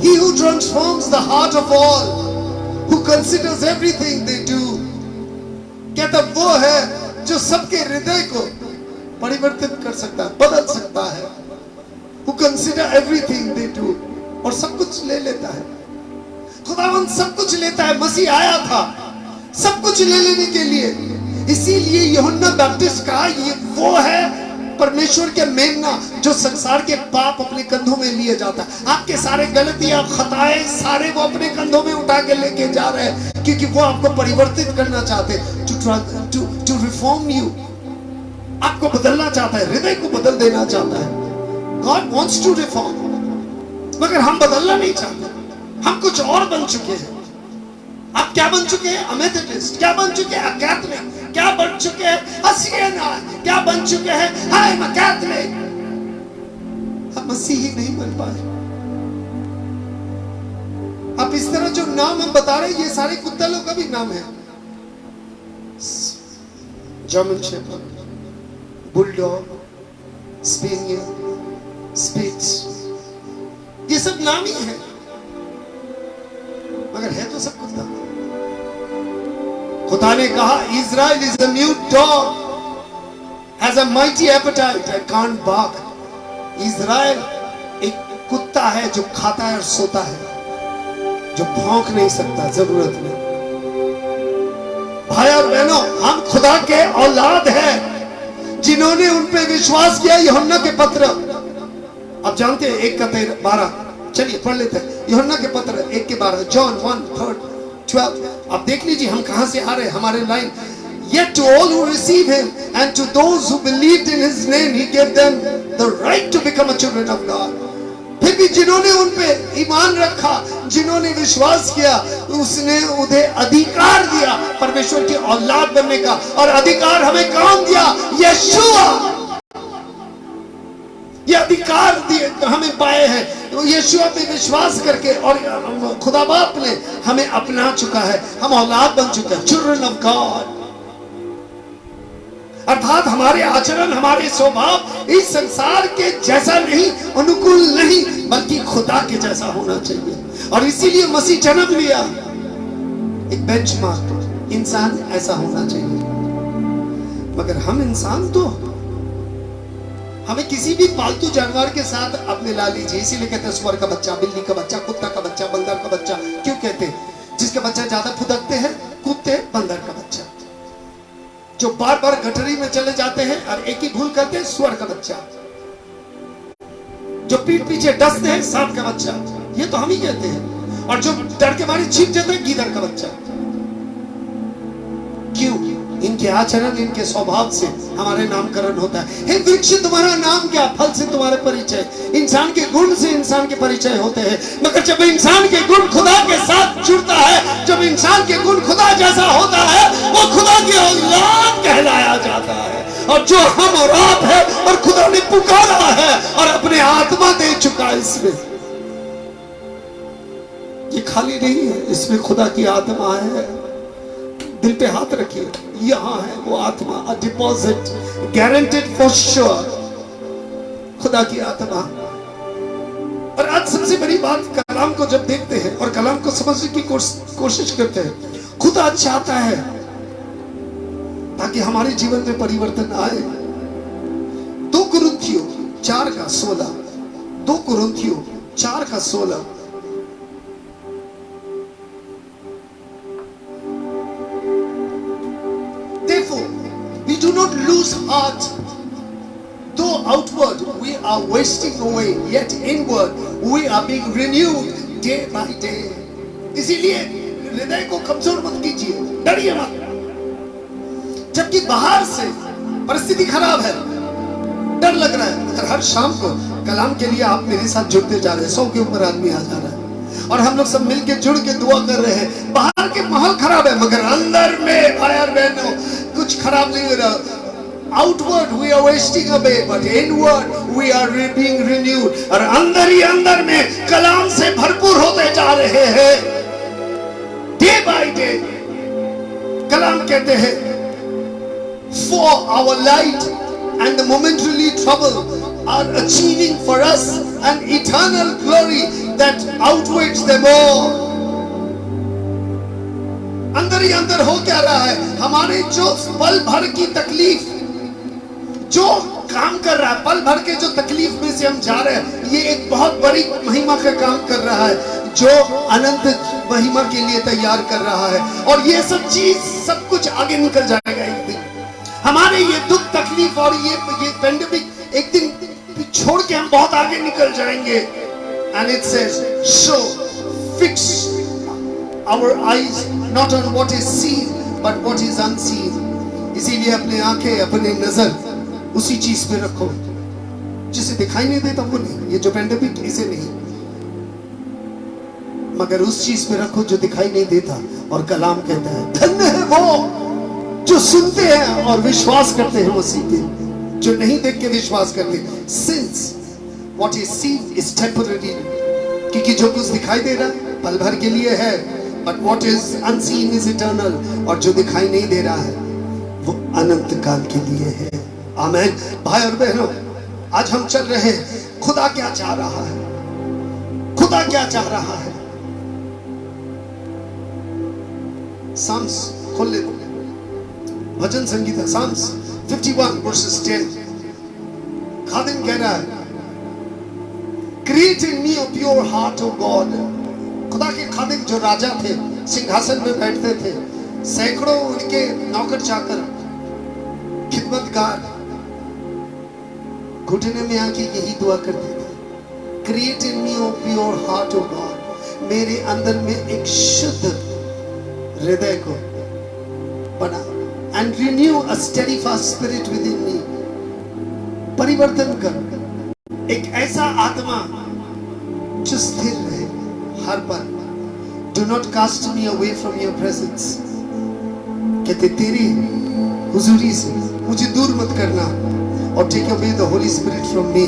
He who transforms the heart of all, who considers everything they do, कहता वो है जो सबके हृदय को परिवर्तित कर सकता है, बदल सकता है। Who consider everything they do, और सब कुछ ले लेता है। खुदावंद सब कुछ लेता है। मसीह आया था सब कुछ ले लेने के लिए, इसीलिए यूहन्ना बैप्टिस्ट का ये वो है परमेश्वर के मेमना जो संसार के पाप अपने कंधों में लिए जाता है। आपके सारे गलतियां, खताएं सारे वो अपने कंधों में उठा के लेके जा रहे हैं, क्योंकि वो आपको परिवर्तित करना चाहते, टू रिफॉर्म यू, आपको बदलना चाहता है, हृदय को बदल देना चाहता है। God wants to reform, मगर हम बदलना नहीं चाहते। हम कुछ और बन चुके हैं। आप क्या बन चुके हैं? अमेथिस्ट। क्या बन चुके हैं? कैथलिक। क्या बन चुके हैं? हसियना। क्या बन चुके हैं? I am a Catholic. हम मसीही नहीं बन पाए। आप इस तरह जो नाम हम बता रहे हैं, ये सारे कुत्ता लोग का भी नाम है। German shepherd, bulldog, spaniel, spitz, ये सब नाम ही है, मगर है तो सब कुत्ता। खुदा ने कहा, Israel is a new dog, has a mighty appetite and can't bark. Israel एक कुत्ता है जो खाता है और सोता है, जो भौंक नहीं सकता जरूरत में। भाई और बहनों, हम खुदा के औलाद हैं जिन्होंने उन पे विश्वास किया। यूहन्ना के पत्र आप जानते हैं 1:12, चलिए पढ़ लेते हैं। यूहन्ना के पत्र 1:12, जॉन 1:12। आप देख लीजिए हम कहां से आ रहे हैं, हमारे line. Yet to all who receive him and to those who believed in his name he gave them the right to become a children of God। फिर भी जिन्होंने उन पे ईमान रखा, जिन्होंने विश्वास किया, उसने उन्हें अधिकार दिया परमेश्वर की औलाद बनने का। और अधिकार हमें कौन दिया? यीशुआ। ये अधिकार दिए हमें पाए हैं तो यीशुआ पे विश्वास करके, और खुदा बाप ने हमें अपना चुका है। हम औलाद बन चुके हैं, चिल्ड्रन ऑफ गॉड। अर्थात हमारे आचरण, हमारे स्वभाव इस संसार के जैसा नहीं, अनुकूल नहीं, बल्कि खुदा के जैसा होना चाहिए। और इसीलिए मसीह जन्म लिया एक बेंचमार्क, इंसान ऐसा होना चाहिए। मगर हम इंसान तो, हमें किसी भी पालतू जानवर के साथ आप मिला लीजिए, इसीलिए कहते हैं सुअर का बच्चा, बिल्ली का बच्चा, कुत्ता का बच्चा, बंदर का बच्चा। क्यों कहते हैं? जिसके बच्चा ज्यादा फुदकते हैं, कूदते हैं, बंदर का बच्चा। जो बार बार गठरी में चले जाते हैं और एक ही भूल करते हैं, सुअर का बच्चा। जो पीठ पीछे डसते हैं, सांप का बच्चा। ये तो हम ही कहते हैं। और जो डर के मारे छीप जाते हैं, गीदड़ का बच्चा। क्यों? इनके आचरण, इनके स्वभाव से हमारे नामकरण होता है। हे वृक्ष, तुम्हारा नाम क्या? फल से तुम्हारे परिचय। इंसान के गुण से इंसान के परिचय होते हैं। मगर जब इंसान के गुण खुदा के साथ जुड़ता है, जब इंसान के गुण खुदा जैसा होता है, वो खुदा की औलाद कहलाया जाता है। और जो हम और आप है, और खुदा ने पुकारा है और अपने आत्मा दे चुका है इसमें। ये खाली नहीं है, इसमें खुदा की आत्मा है। दिल पे हाथ रखिए, यहां है वो आत्मा, a deposit guaranteed for sure, खुदा की आत्मा। और आज सबसे बड़ी बात, कलाम को जब देखते हैं और कलाम को समझने की कोशिश करते हैं, खुदा चाहता है ताकि हमारे जीवन में परिवर्तन आए। 2 कुरिन्थियों 4:16, 2 कुरिन्थियों 4:16। We do not lose heart, though outward we are wasting away, yet inward we are being renewed day by day. इसीलिए हृदय को कमजोर मत कीजिए, डरिए मत। जबकि बाहर से परिस्थिति खराब है, डर लग रहा है, मगर हर शाम को कलाम के लिए आप मेरे साथ जुड़ते जा रहे हैं। 100 के ऊपर आदमी आ जा रहा है और हम लोग सब मिलके जुड़ के दुआ कर रहे हैं। बाहर के माहौल खराब है, मगर अंदर में भाइयों बहनों कुछ खराब नहीं हो रहा। Outward we are wasting away, but inward we are being renewed. और अंदर ही अंदर में कलाम से भरपूर होते जा रहे हैं, day by day। कलाम कहते हैं, for our light and the momentary trouble are achieving for us an eternal glory that outweighs them all. अंदर ही अंदर हो क्या रहा है? हमारे जो पल भर की तकलीफ, जो काम कर रहा है, पल भर के जो तकलीफ में से हम जा रहे हैं, ये एक बहुत बड़ी महिमा का काम कर रहा है, जो अनंत महिमा के लिए तैयार कर रहा है। और ये सब चीज, सब कुछ आगे निकल जाएगा एक दिन। हमारे ये दुख तकलीफ और ये पेंडेमिक एक दिन छोड़ के हम बहुत आगे निकल जाएंगे। And it says, so fix our eyes not on what is seen but what is unseen. इसीलिए अपनी आंखें, अपनी नजर उसी चीज पे रखो जिसे दिखाई नहीं देता। वो नहीं, ये जो पेंडेमिक, इसे नहीं, मगर उस चीज पे रखो जो दिखाई नहीं देता। और कलाम कहता है, धन्य है वो जो सुनते हैं और विश्वास करते हैं उसी पे, जो नहीं देख के विश्वास करते। Since what is seen is temporary, क्योंकि जो कुछ दिखाई दे रहा है पल भर के लिए है, but what is unseen is eternal, और जो दिखाई नहीं दे रहा है वो अनंत काल के लिए है। आमीन। भाई और बहनों, आज हम चल रहे हैं, खुदा क्या चाह रहा है, खुदा क्या चाह रहा है। साम्स खोल ले, भजन संगीता, साम्स 51 verses 10। खादिम कह रहा है, Create in me a pure heart, O God. खुदा के खादिम जो राजा थे, सिंहासन में बैठते थे, सैकड़ों उनके नौकर चाकर, खिदमतगार घुटने में आके यही दुआ करते थे, Create in me a pure heart, O God. मेरे अंदर में एक शुद्ध हृदय को बना, and renew a steadfast spirit within me. परिवर्तन कर एक ऐसा आत्मा जो स्थिर रहे हर पल। Do not cast me away from your presence. कहते तेरी हुजूरी से मुझे दूर मत करना। और take away the Holy Spirit from me,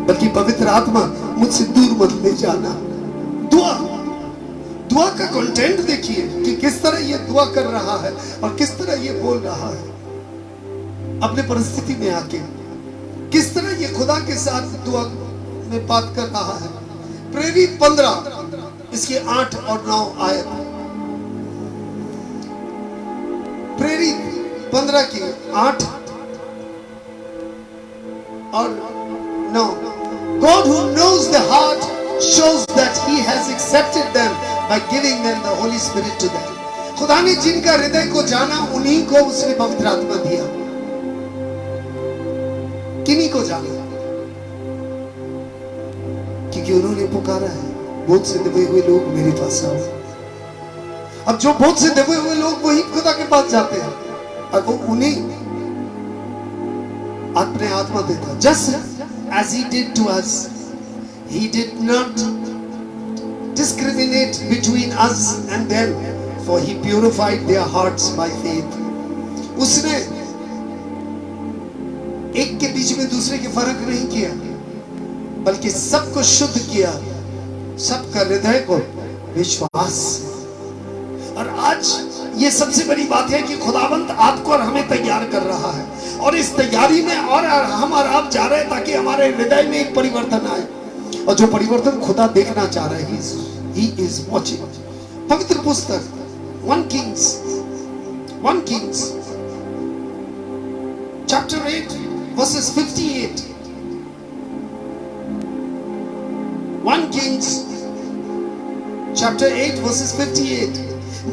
बल्कि पवित्र आत्मा मुझसे दूर मत ले जाना। दुआ का कंटेंट देखिए कि किस तरह ये दुआ कर रहा है और किस तरह ये बोल रहा है अपने परिस्थिति में आके, किस तरह ये खुदा के साथ दुआ में बात कर रहा है। प्रेरित 15 इसके 8 और 9 आयत। प्रेरित 15 की 8 और 9, God who knows the heart shows that he has accepted them by giving them the Holy Spirit to them. खुदा ने जिनका हृदय को जाना उन्हीं को उसने पवित्र आत्मा दिया। किन्हीं को जाना क्योंकि उन्होंने पुकारा है, बोझ से दबे हुए लोग मेरे पास आओ। अब जो बोझ से दबे हुए लोग वही खुदा के पास जाते हैं और वो उन्हें अपने आत्मा देता। Just as he did to us, he did not discriminate between us and them, for he purified their hearts by faith. उसने एक के बीच में दूसरे के फर्क नहीं किया, बल्कि सबको शुद्ध किया, सबका हृदय को विश्वास। और आज ये सबसे बड़ी बात है कि खुदावंत आपको और हमें तैयार कर रहा है, और इस तैयारी में और हम और आप जा रहे हैं ताकि हमारे हृदय में एक परिवर्तन आए, और जो परिवर्तन खुदा देखना चाह रहे हैं, he is watching। पवित्र पुस्तक 1 Kings chapter 8 verses 58। 1 Kings chapter 8 verses 58।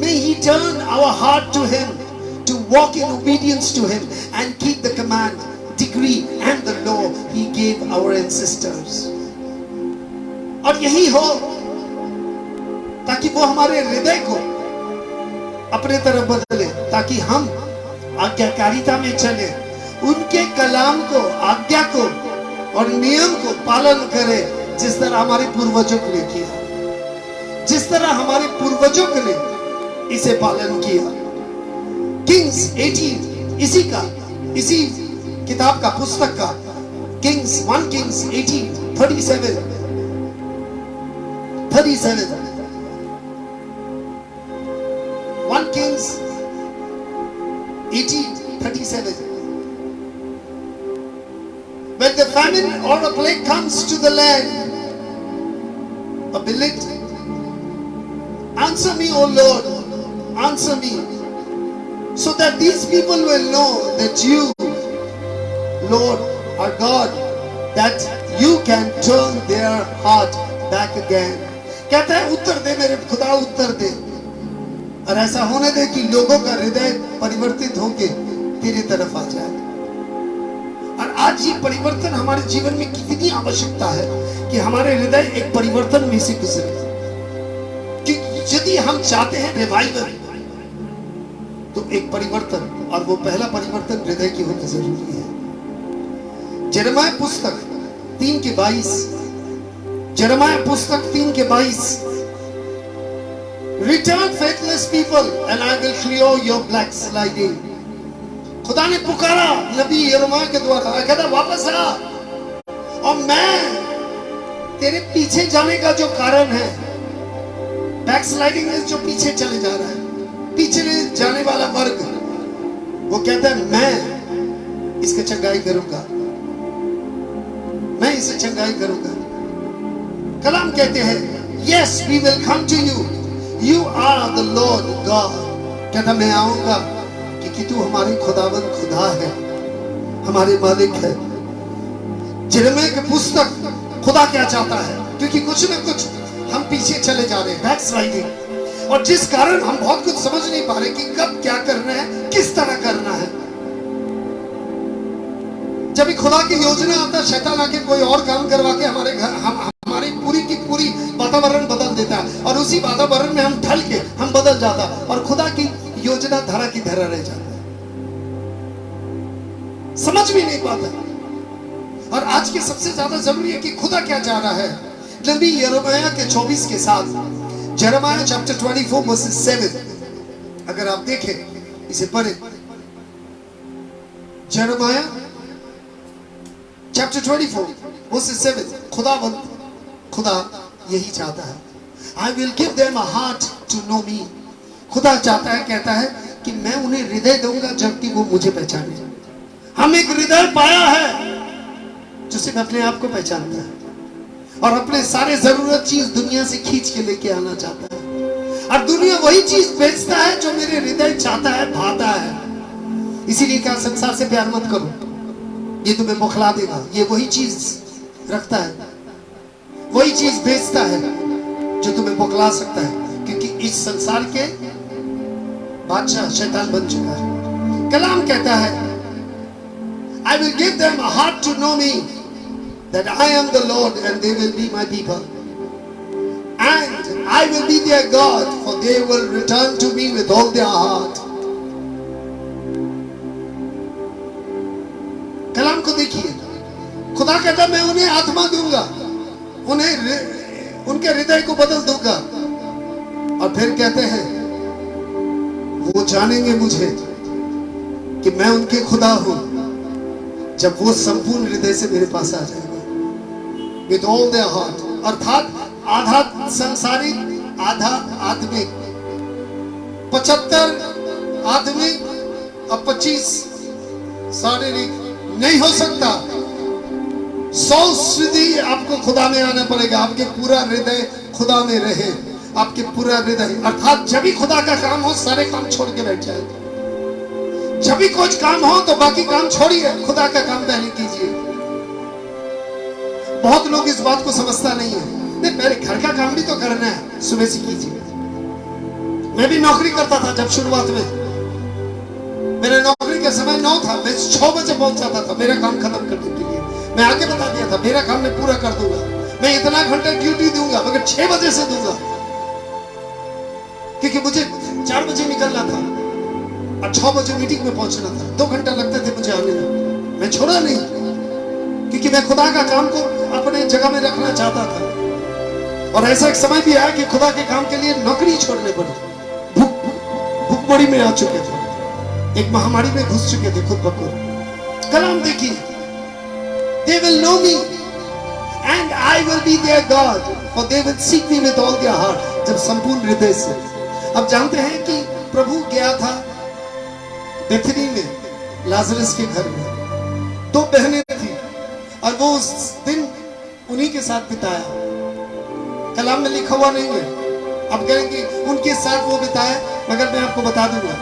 May he turn our heart to him, to walk in obedience to him and keep the command, decree and the law he gave our ancestors। और यही हो ताकि वो हमारे हृदय को अपने तरफ बदले, ताकि हम आज्ञाकारिता में चले, उनके कलाम को, आज्ञा को और नियम को पालन करें, जिस तरह हमारे पूर्वजों ने किया, जिस तरह हमारे पूर्वजों ने इसे पालन किया। किंग्स 18 इसी किताब का, पुस्तक का, 1 Kings 18 37। 1 Kings 18:37। When the famine or a plague comes to the land, Abimelech, answer me, O Lord, answer me, so that these people will know that you, Lord, are God, that you can turn their heart back again। कहता है उत्तर दे मेरे खुदा, उत्तर दे, और ऐसा होने दे कि लोगों का हृदय परिवर्तित होके तेरी तरफ आ जाए। और आज ये परिवर्तन हमारे जीवन में कितनी आवश्यकता है कि हमारे हृदय एक परिवर्तन में से गुजरे। कि यदि हम चाहते हैं रिवाइवल, तो एक परिवर्तन, और वो पहला परिवर्तन हृदय की होना जरूरी है। यिर्मयाह पुस्तक 3:22। यिर्मयाह पुस्तक 3:22। Return faithless people and I will clear your backsliding। खुदा ने पुकारा नबी यिर्मयाह के द्वारा, कहता वापस आ, और मैं तेरे पीछे जाने का जो कारण है, बैकस्लाइडिंग है, जो पीछे चले जा रहा है, पीछे जाने वाला वर्ग, वो कहता है मैं इसकी चंगाई करूंगा, मैं इसे चंगाई करूंगा। कलाम कहते हैं yes we will come to you, you are the Lord God। कहता मैं आऊंगा क्योंकि तू हमारी खुदावंद खुदा है, हमारे मालिक है। यिर्मयाह की पुस्तक खुदा क्या चाहता है, क्योंकि कुछ न कुछ हम पीछे चले जा रहे हैं, बैकस्लाइडिंग, और जिस कारण हम बहुत कुछ समझ नहीं पा रहे कि कब क्या करना है, किस तरह करना है। जब भी खुदा की योजना आता है, शैतान आके कोई और काम करवा के हमारे घर, हमारी पूरी की पूरी वातावरण बदल देता है, और उसी वातावरण में हम ढल के हम बदल जाता, और खुदा की योजना धरा की धरा रह जाता है, समझ भी नहीं पाता। और आज के सबसे ज्यादा जरूरी है कि खुदा क्या चाह रहा है। नबी यिर्मयाह के 24 के साथ यिर्मयाह चैप्टर 24 वर्सेस 7, अगर आप देखें, इसे पढ़ें। यिर्मयाह चैप्टर 24 वर्सेस 7। खुदा यही चाहता है, I will give them a heart to know me। खुदा चाहता है, कहता है कि मैं उन्हें हृदय दूंगा जबकि वो मुझे पहचाने। हम एक हृदय पाया है जो सिर्फ अपने आप को पहचानता है और अपने सारे जरूरत चीज दुनिया से खींच के लेके आना चाहता है। और दुनिया वही चीज बेचता है जो मेरे हृदय चाहता है, भाता है। इसीलिए क्या संसार से प्यार मत करो, ये तुम्हें बौखला देगा। ये वही चीज रखता है, वही चीज बेचता है जो तुम्हें बौखला सकता है, क्योंकि इस संसार के बादशाह शैतान बन चुका है। कलाम कहता है, I will give them a heart to know me, that I am the Lord and they will be my people. And I will be their God, for they will return to me with all their heart. कलाम को देखिए, खुदा कहता मैं उन्हें आत्मा दूंगा, उन्हें उनके हृदय को बदल दूंगा। और फिर कहते हैं वो जानेंगे मुझे कि मैं उनके खुदा हूं, जब वो संपूर्ण हृदय से मेरे पास आ जाएगा। विद ऑल देयर हार्ट, अर्थात आधा संसारिक आधा आत्मिक, 75 आत्मिक और 25 शारीरिक नहीं हो सकता। 100% आपको खुदा में आना पड़ेगा, आपके पूरा हृदय खुदा में रहे, आपके पूरा हृदय। अर्थात जब भी खुदा का काम हो सारे काम छोड़ के बैठ जाए, जब भी कुछ काम हो तो बाकी काम छोड़िए, खुदा का काम पहले कीजिए। बहुत लोग इस बात को समझता नहीं है, नहीं मेरे घर का काम भी तो करना है, सुबह से कीजिए। मैं भी नौकरी करता था जब शुरुआत में, मेरे नौकरी के समय 9 था, मैं 6 बजे पहुंच जाता था मेरा काम खत्म करने के लिए। मैं आगे बता दिया था मेरा काम मैं पूरा कर दूंगा, मैं इतना घंटे ड्यूटी दूंगा मगर 6 बजे से दूंगा, क्योंकि मुझे 4 बजे निकलना था और 6 बजे मीटिंग में पहुंचना था। 2 घंटे लगते थे मुझे आने में, मैं छोड़ा नहीं, क्योंकि मैं खुदा का काम को अपने जगह में रखना चाहता था। और ऐसा एक समय भी आया कि खुदा के काम के लिए नौकरी छोड़ने पड़ी, भूखमरी में आ चुके थे, एक महामारी में घुस चुके थे खुद ब खुद। कलाम देखिए, they will know me and I will be their God, for they will seek me with all their heart, जब संपूर्ण हृदय से। अब जानते हैं कि प्रभु गया था बेथनी में लाजरस के घर में, 2 बहनें थी और वो उस दिन उन्हीं के साथ बिताया। कलाम में लिखा हुआ नहीं है, अब कहेंगे उनके साथ वो बिताया, मगर मैं आपको बता दूंगा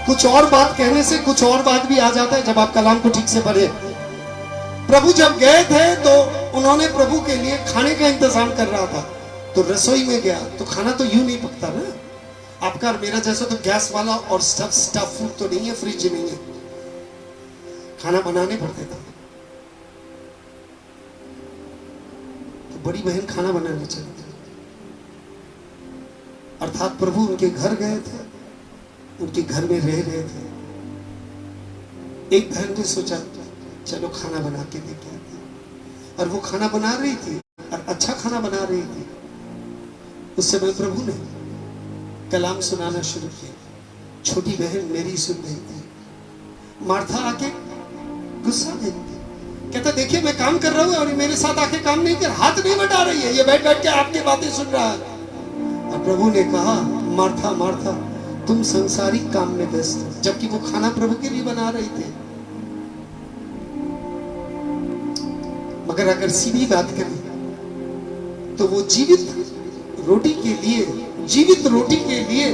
कुछ और बात कहने से कुछ और बात भी आ जाता है जब आप कलाम को ठीक से पढ़े। प्रभु जब गए थे तो उन्होंने प्रभु के लिए खाने का इंतजाम कर रहा था, तो रसोई में गया तो खाना तो यूं नहीं पकता ना, आपका और मेरा जैसा तो गैस वाला और स्टफ फूड तो नहीं है, फ्रिज नहीं है, खाना बनाने पड़ते थे। तो बड़ी बहन खाना बनाने चली थी, अर्थात प्रभु उनके घर गए थे, उनके घर में रह रहे थे। एक बहन ने सोचा चलो खाना बना के लेके आते हैं, और वो खाना बना रही थी और अच्छा खाना बना रही थी। उस समय प्रभु ने कलाम सुनाना शुरू किया, छोटी बहन मेरी सुन रही थी। मार्था आके गुस्सा में कहता देखिए मैं काम कर रहा हूँ और मेरे साथ आके काम नहीं कर, हाथ नहीं बटा रही है, ये बैठ बैठ के आपकी बातें सुन रहा है। और प्रभु ने कहा मार्था मार्था तुम संसारिक काम में व्यस्त हो, जबकि वो खाना प्रभु के लिए बना रही थी। मगर अगर सीधी बात करें तो वो जीवित रोटी के लिए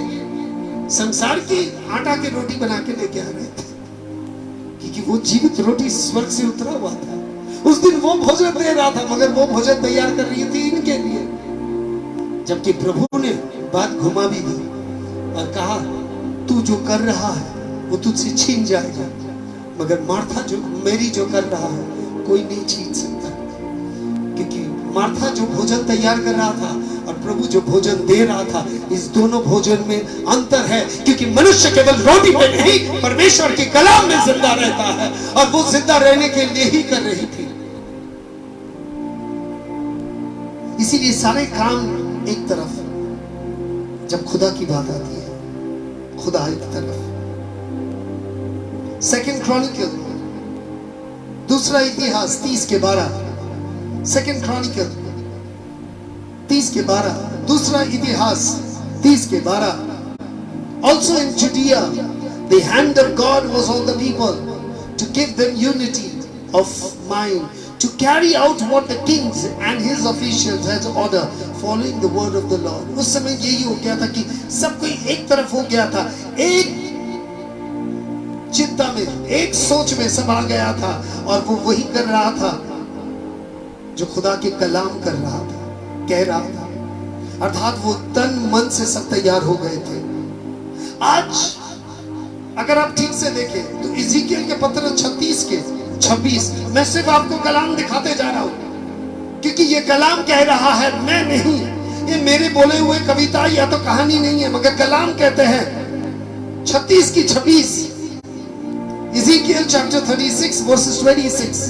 संसार की आटा की रोटी बना के लेके आ रहे थे, क्योंकि वो जीवित रोटी स्वर्ग से उतरा हुआ था। उस दिन वो भोजन दे रहा था, मगर वो भोजन तैयार कर रही थी इनके लिए। जबकि प्रभु ने बात घुमा भी दी और कहा तू जो कर रहा है वो तुझसे छीन जाएगा, मगर मार्था जो मेरी जो कर रहा है कोई नहीं छीन सकता। क्योंकि मार्था जो भोजन तैयार कर रहा था और प्रभु जो भोजन दे रहा था, इस दोनों भोजन में अंतर है। क्योंकि मनुष्य केवल रोटी पे नहीं परमेश्वर के कलाम में जिंदा रहता है, और वो जिंदा रहने के लिए ही कर रही थी। इसीलिए सारे काम एक तरफ, जब खुदा की बात आती है खुदा एक तरफ। 2 क्रॉनिकल दूसरा इतिहास 30:12, 2 क्रॉनिकल 30:12, दूसरा इतिहास 30:12। Also in Judea, the hand of God was on the people to give them unity of mind, to carry out what the kings and his officials has ordered, following the word of the Lord. उस समय यही हो गया था कि सब कोई एक तरफ हो गया था, एक चिंता में, एक सोच में सब आ गया था, और वो वही कर रहा था जो खुदा के कलाम कर रहा था, कह रहा था। अर्थात वो तन मन से सब तैयार हो गए थे। आज अगर आप ठीक से देखें तो इज़ीकियल के पत्र 36 के 26, मैं सिर्फ आपको कलाम दिखाते जा रहा हूं, क्योंकि ये कलाम कह रहा है, मैं नहीं, ये मेरे बोले हुए कविता या तो कहानी नहीं है, मगर कलाम कहते हैं। 36 की 26, Ezekiel chapter 36 verses 26,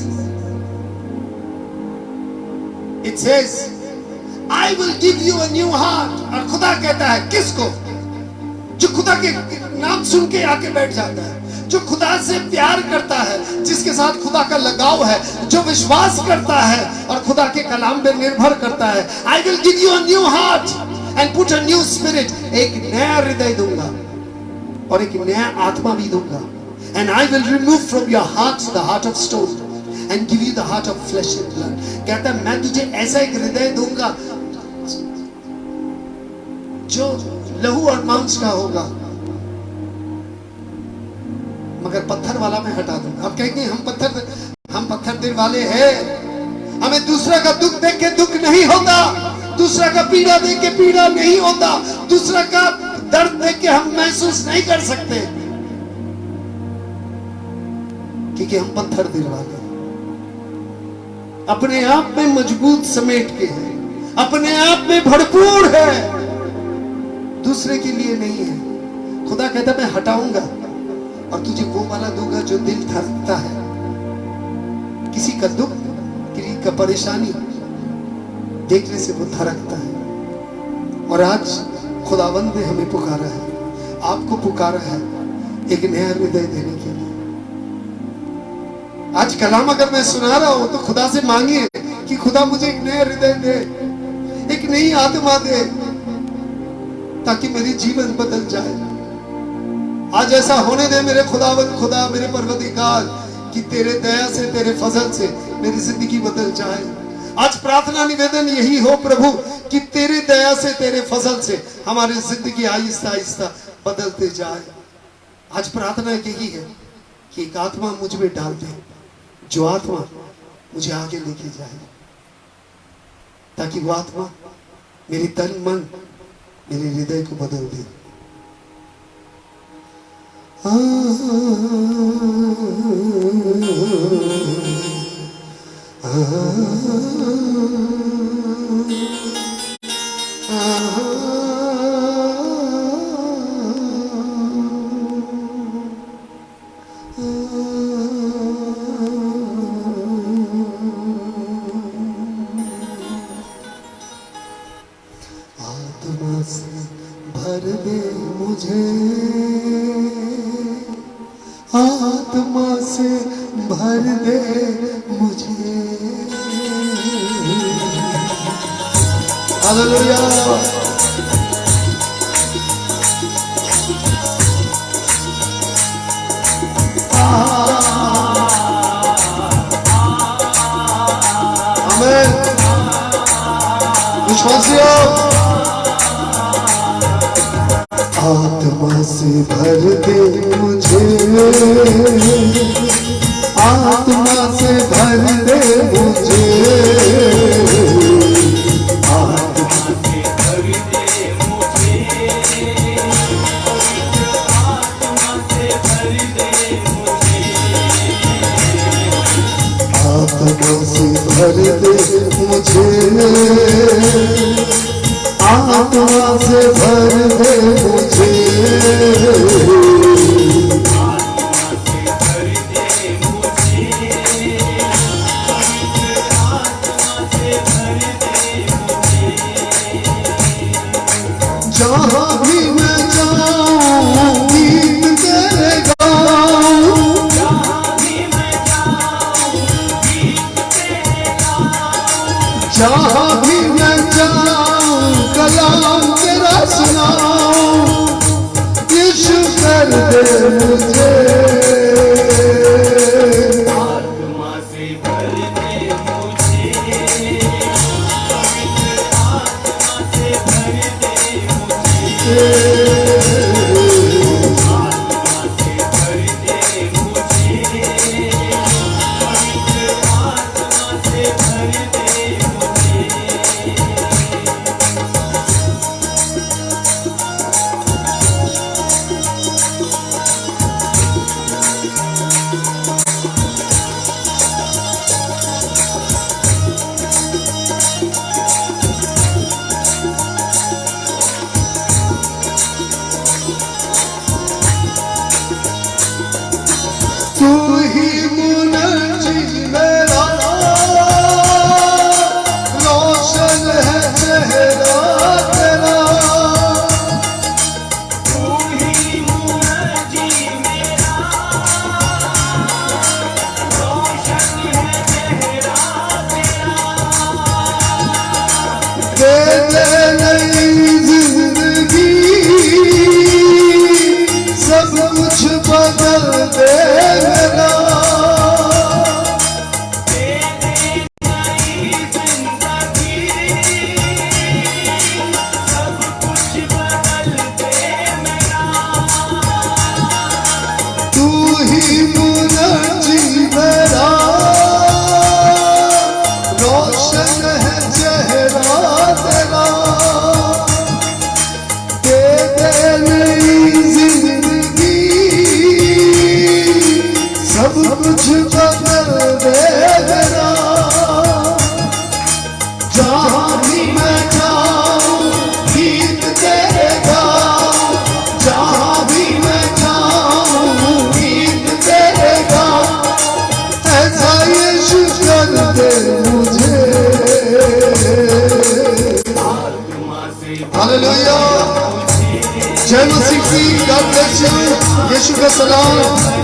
it says, I will give you a new heart। और खुदा कहता है किसको? जो खुदा के नाम सुन के आके बैठ जाता है, जो खुदा से प्यार करता है, जिसके साथ खुदा का लगाव है, जो विश्वास करता है और खुदा के कलाम पे निर्भर करता है। I will give you a new heart and put a new spirit। एक नया हृदय दूंगा और एक नया आत्मा भी दूंगा। And I will remove from your heart the heart of stone and give you the heart of flesh and blood। कहता है मैं तुझे ऐसा एक हृदय दूंगा जो लहू और मांस का होगा, मगर पत्थर वाला मैं हटा दूंगा। आप कहेंगे हम पत्थर दिल वाले हैं, हमें दूसरा का दुख देख के दुख नहीं होता, दूसरा का पीड़ा देख के पीड़ा नहीं होता, दूसरा का दर्द देख के हम महसूस नहीं कर सकते, क्योंकि हम पत्थर दिल वाले हैं। अपने आप में मजबूत समेट के हैं, अपने आप में भरपूर है, दूसरे के लिए नहीं है। खुदा कहता मैं हटाऊंगा और तुझे वो वाला दूंगा जो दिल धड़कता है। किसी का दुख, किसी का परेशानी देखने से वो धड़कता है। और आज खुदावंद ने हमें पुकारा है, आपको पुकारा है एक नया हृदय देने के लिए। आज कलाम अगर मैं सुना रहा हूं तो खुदा से मांगिए कि खुदा मुझे एक नया हृदय दे, एक नई आत्मा दे, ताकि मेरी जीवन बदल जाए। आज ऐसा होने दे मेरे खुदावंद, खुदा मेरे परवरदिगार, कि तेरे दया से, तेरे फजल से मेरी जिंदगी बदल जाए। आज प्रार्थना निवेदन यही हो प्रभु कि तेरे दया से, तेरे फजल से हमारी जिंदगी आहिस्ता आहिस्ता बदलते जाए। आज प्रार्थना यही है कि एक आत्मा मुझ में डाल दे, जो आत्मा मुझे आगे लेके जाए, ताकि वो आत्मा मेरी तन मन, मेरे हृदय को बदल दे। आत्मा से भर दे मुझे, आत्मा से भर दे मुझे। हालेलुया। आमीन। विश्वासियों, आत्मा से भर दे मुझे, आत्मा से भर दे मुझे, आत्मा से भर दे मुझे, आत्मा से भर दे मुझे, आत्मा से भर दे मुझे, आत्मा से भर दे मुझे, आत्मा से भर दे मुझे, आत्मा से भर दे मुझे। जहाँ भी मैं जाऊँ गीत तेरे गाऊँ, जहाँ भी मैं जाऊँ गीत तेरे गाऊँ, जहाँ भी मैं जाऊँ कलाम तेरा सुनाऊं, यीशु कर दे मुझे, आत्मा से भर दे सिक्की गॉड ब्लेस यू यीशु का सलाम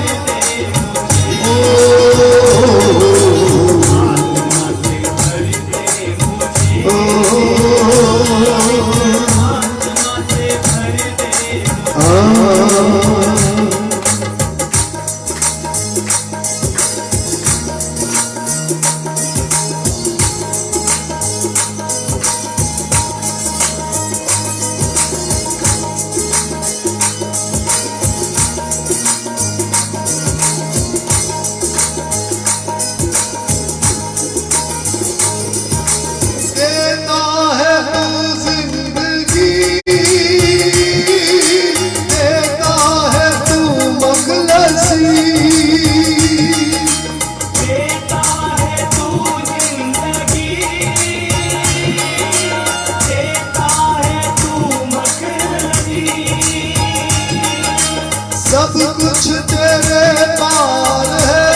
सब कुछ तेरे पार है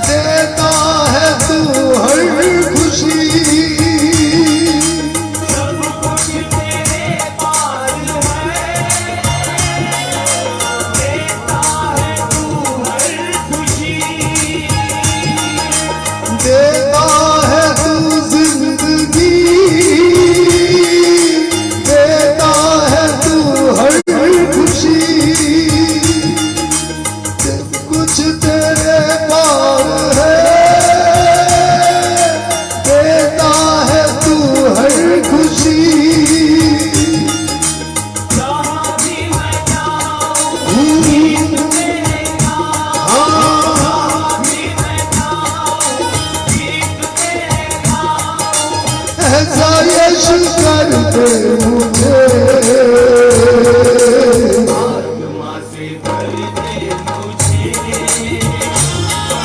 देता है तू हर खुशी सब कुछ तेरे पार है देता है तू हर खुशी देता है तू जिंदगी देता है तू हर कुछ तेरे पार है देता है तू हर खुशी जहाँ भी मैं जाऊँ गीत तेरे गाऊँ जहाँ भी मैं जाऊँ गीत तेरे गाऊँ ऐसा यीशु कर दे मुझे